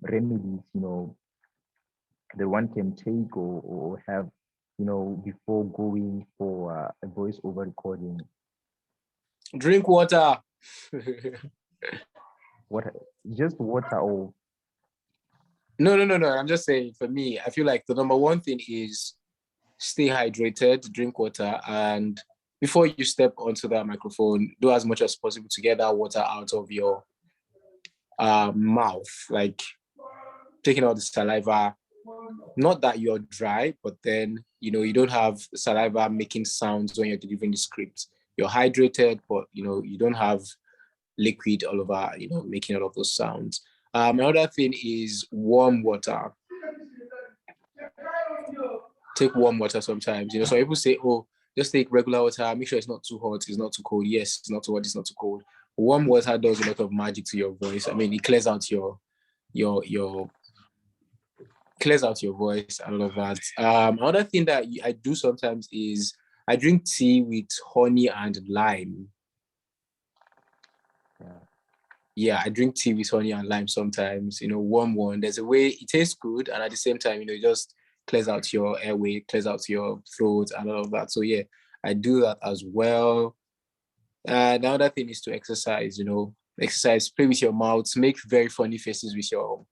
remedies that one can take or have before going for a voiceover recording? Drink water. Water, just water, or No. I'm just saying, for me, I feel like the number one thing is stay hydrated, drink water, and before you step onto that microphone, do as much as possible to get that water out of your mouth, like taking out the saliva. Not that you're dry, but then you don't have saliva making sounds when you're delivering the script. You're hydrated, but you don't have liquid all over, making all of those sounds. Another thing is warm water. Take warm water sometimes. So people say, oh, just take regular water, make sure it's not too hot, it's not too cold. Yes, it's not too hot, it's not too cold. Warm water does a lot of magic to your voice. I mean, it clears out your voice and all of that. Another thing that I do sometimes is I drink tea with honey and lime. Yeah, I drink tea with honey and lime sometimes, warm one. There's a way it tastes good, and at the same time, it just clears out your airway, clears out your throat and all of that. So yeah, I do that as well. And another thing is to exercise, exercise, play with your mouth, make very funny faces with your,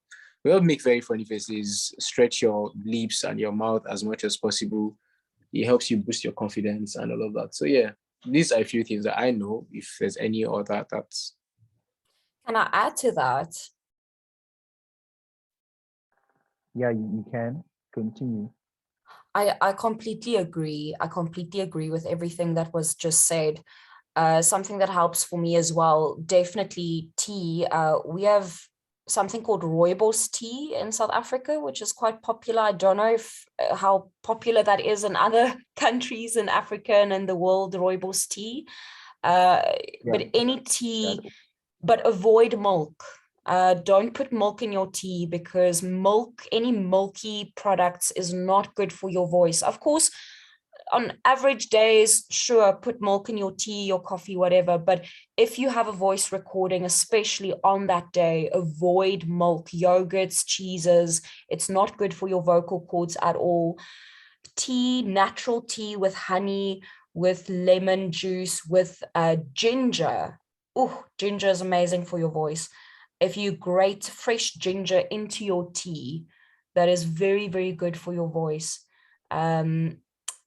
make very funny faces, stretch your lips and your mouth as much as possible. It helps you boost your confidence and all of that. So yeah, these are a few things that I know. If there's any other that's. Can I add to that? Yeah, you can continue. I completely agree. I completely agree with everything that was just said. Something that helps for me as well, definitely tea. We have something called rooibos tea in South Africa, which is quite popular. I don't know how popular that is in other countries in Africa and in the world, rooibos tea. But any tea, but avoid milk. Don't put milk in your tea, because any milky products is not good for your voice. Of course, on average days, sure, put milk in your tea, your coffee, whatever. But if you have a voice recording, especially on that day, avoid milk, yogurts, cheeses. It's not good for your vocal cords at all. Tea, natural tea with honey, with lemon juice, with ginger. Oh, ginger is amazing for your voice. If you grate fresh ginger into your tea, that is very, very good for your voice.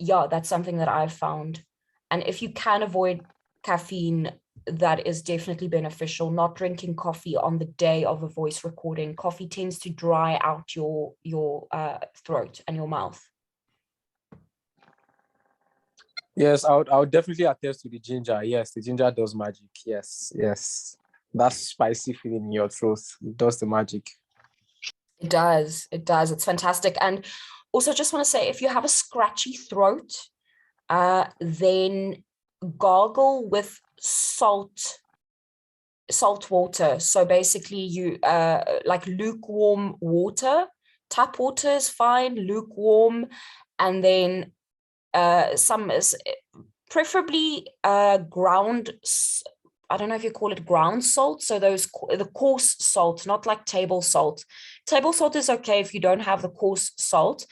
Yeah, that's something that I've found. And if you can avoid caffeine, that is definitely beneficial. Not drinking coffee on the day of a voice recording. Coffee tends to dry out your throat and your mouth. Yes, I would definitely attest to the ginger. Yes, the ginger does magic. Yes. That spicy feeling in your throat, it does the magic. It does. It's fantastic. And also just want to say, if you have a scratchy throat, then gargle with salt water. So basically you like lukewarm water. Tap water is fine, lukewarm, and then some is preferably ground. I don't know if you call it ground salt. So the coarse salt, not like table salt. Table salt is okay if you don't have the coarse salt,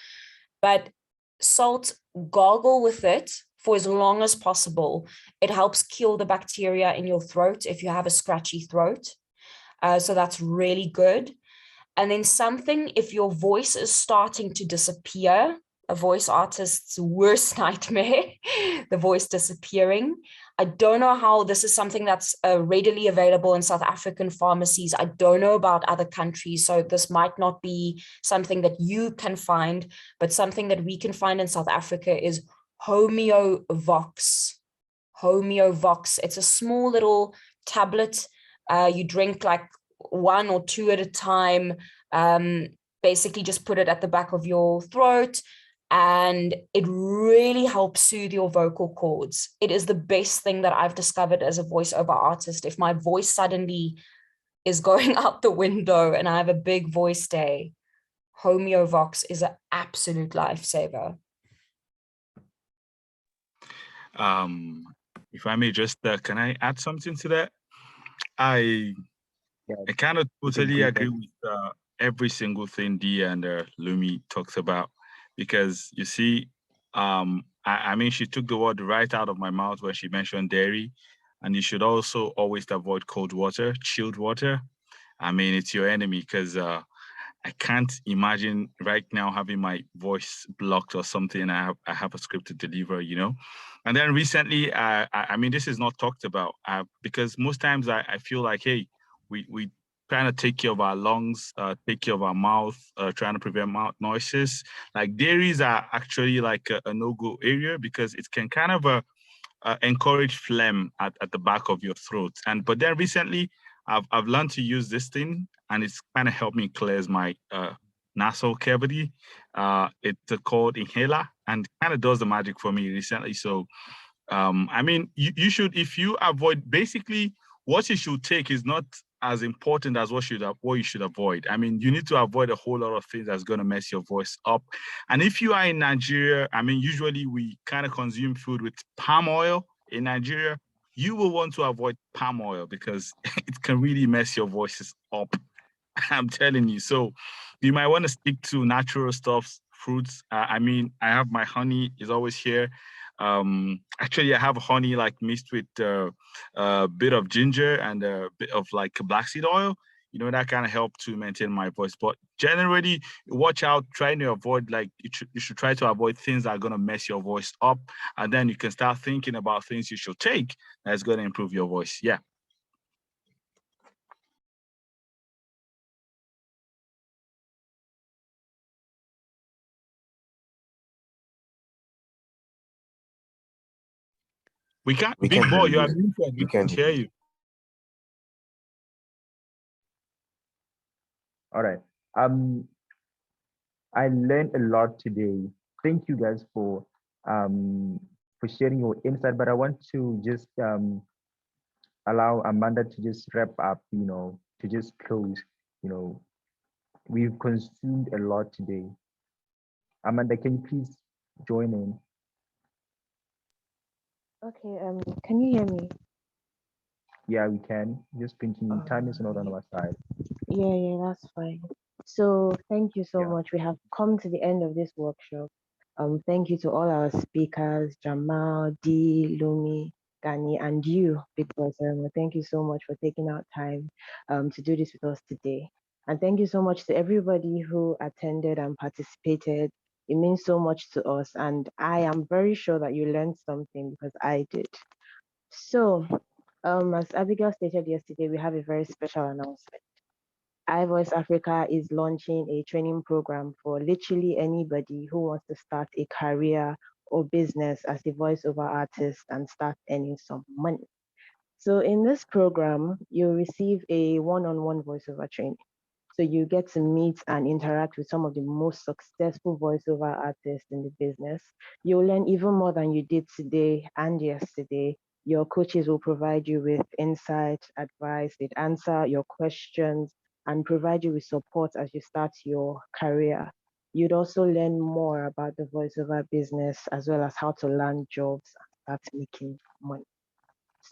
but salt, gargle with it for as long as possible. It helps kill the bacteria in your throat if you have a scratchy throat. So that's really good. And then something, if your voice is starting to disappear, a voice artist's worst nightmare, the voice disappearing. I don't know how this is something that's readily available in South African pharmacies. I don't know about other countries, so this might not be something that you can find, but something that we can find in South Africa is HomeoVox. HomeoVox. It's a small little tablet. You drink like 1 or 2 at a time. Basically just put it at the back of your throat, and it really helps soothe your vocal cords. It is the best thing that I've discovered as a voiceover artist. If my voice suddenly is going out the window and I have a big voice day, HomeoVox is an absolute lifesaver. If I may just, can I add something to that? I kind of totally agree with every single thing Dia and Lumi talks about, because you see, I mean, she took the word right out of my mouth when she mentioned dairy, and you should also always avoid cold water, chilled water. I mean, it's your enemy, because I can't imagine right now having my voice blocked or something. I have a script to deliver, you know. And then recently, I mean, this is not talked about because most times I feel like, hey, we trying to take care of our lungs, take care of our mouth, trying to prevent mouth noises. Like dairies are actually like a no-go area, because it can kind of encourage phlegm at the back of your throat. But then recently, I've learned to use this thing, and it's kind of helped me clears my nasal cavity. It's called inhaler, and kind of does the magic for me recently. So, I mean, you should, if you avoid, basically what you should take is not as important as what you should avoid. I mean, you need to avoid a whole lot of things that's going to mess your voice up. And if you are in Nigeria, I mean, usually we kind of consume food with palm oil in Nigeria. You will want to avoid palm oil because it can really mess your voices up. I'm telling you. So you might want to stick to natural stuffs, fruits. I mean, I have my honey is always here. Actually, I have honey like mixed with a bit of ginger and a bit of like black seed oil. You know, that kind of help to maintain my voice. But generally, watch out, trying to avoid, like, you should try to avoid things that are going to mess your voice up. And then you can start thinking about things you should take that's going to improve your voice. Yeah. We can't, Big Boy, you are muted. We can't hear you. All right. I learned a lot today. Thank you guys for sharing your insight. But I want to just allow Amanda to just wrap up. You know, to just close. You know, we've consumed a lot today. Amanda, can you please join in? Okay, can you hear me? Yeah, we can. Just thinking time is not on our side. Yeah, that's fine. So thank you so much. We have come to the end of this workshop. Thank you to all our speakers, Jamal, Dee, Lumi, Gani, and you, Big Boy Ceremony. Thank you so much for taking out time to do this with us today. And thank you so much to everybody who attended and participated. It means so much to us. And I am very sure that you learned something because I did. So, as Abigail stated yesterday, we have a very special announcement. iVoice Africa is launching a training program for literally anybody who wants to start a career or business as a voiceover artist and start earning some money. So in this program, you'll receive a one-on-one voiceover training. So you get to meet and interact with some of the most successful voiceover artists in the business. You'll learn even more than you did today and yesterday. Your coaches will provide you with insight, advice, they'd answer your questions and provide you with support as you start your career. You'd also learn more about the voiceover business as well as how to land jobs and start making money.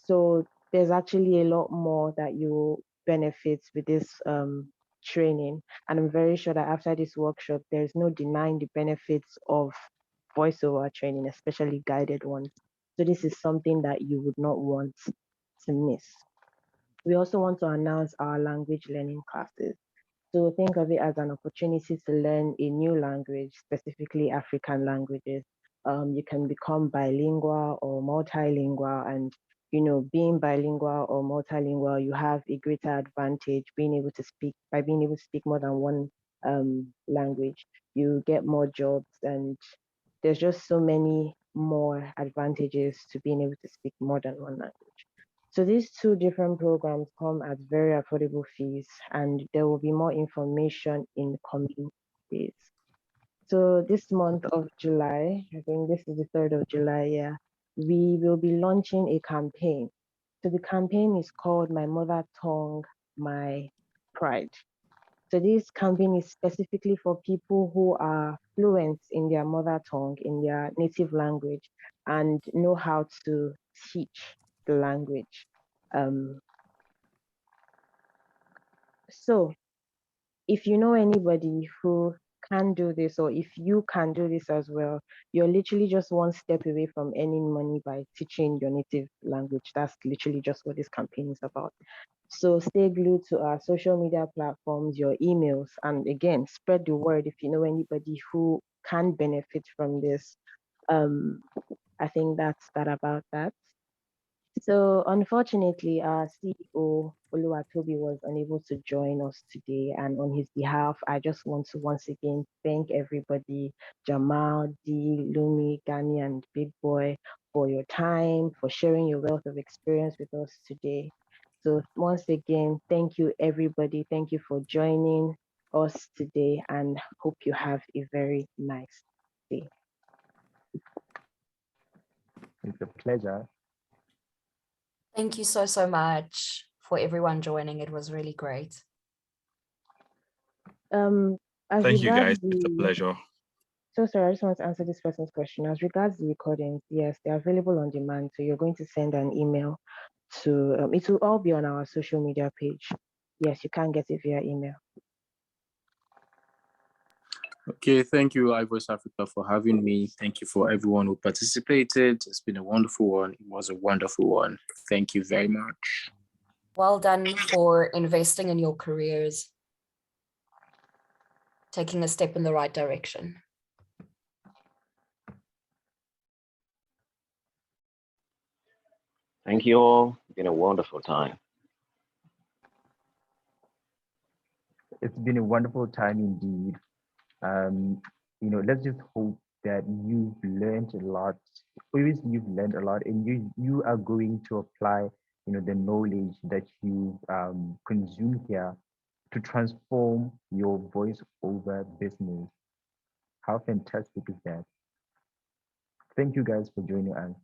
So there's actually a lot more that you will benefit with this training. And I'm very sure that after this workshop, there's no denying the benefits of voiceover training, especially guided ones. So this is something that you would not want to miss. We also want to announce our language learning classes. So think of it as an opportunity to learn a new language, specifically African languages. You can become bilingual or multilingual, and being bilingual or multilingual, you have a greater advantage being able to speak more than one language. You get more jobs, and there's just so many more advantages to being able to speak more than one language. So these two different programs come at very affordable fees, and there will be more information in coming days. So this month of July, I think this is the 3rd of July, yeah, we will be launching a campaign. So the campaign is called My Mother Tongue, My Pride. So this campaign is specifically for people who are fluent in their mother tongue, in their native language, and know how to teach the language. So if you know anybody who can do this, or if you can do this as well, you're literally just one step away from earning money by teaching your native language. That's literally just what this campaign is about. So stay glued to our social media platforms, your emails, and again, spread the word if you know anybody who can benefit from this. I think that's that about that. So unfortunately, our CEO, Oluwatobi, was unable to join us today. And on his behalf, I just want to once again thank everybody, Jamal, D, Lumi, Gani, and Big Boy, for your time, for sharing your wealth of experience with us today. So once again, thank you, everybody. Thank you for joining us today, and hope you have a very nice day. It's a pleasure. Thank you so, so much for everyone joining. It was really great. Thank you, guys. It's a pleasure. So sorry, I just want to answer this person's question. As regards the recordings, yes, they're available on demand. So you're going to send an email to, it will all be on our social media page. Yes, you can get it via email. Okay, thank you, iVoice Africa, for having me. Thank you for everyone who participated. It's been a wonderful one. It was a wonderful one. Thank you very much. Well done for investing in your careers, taking a step in the right direction. Thank you all. It's been a wonderful time. It's been a wonderful time indeed. Let's just hope that you've learned a lot. Always you've learned a lot, and you are going to apply, the knowledge that you consumed here to transform your voice-over business. How fantastic is that? Thank you guys for joining us.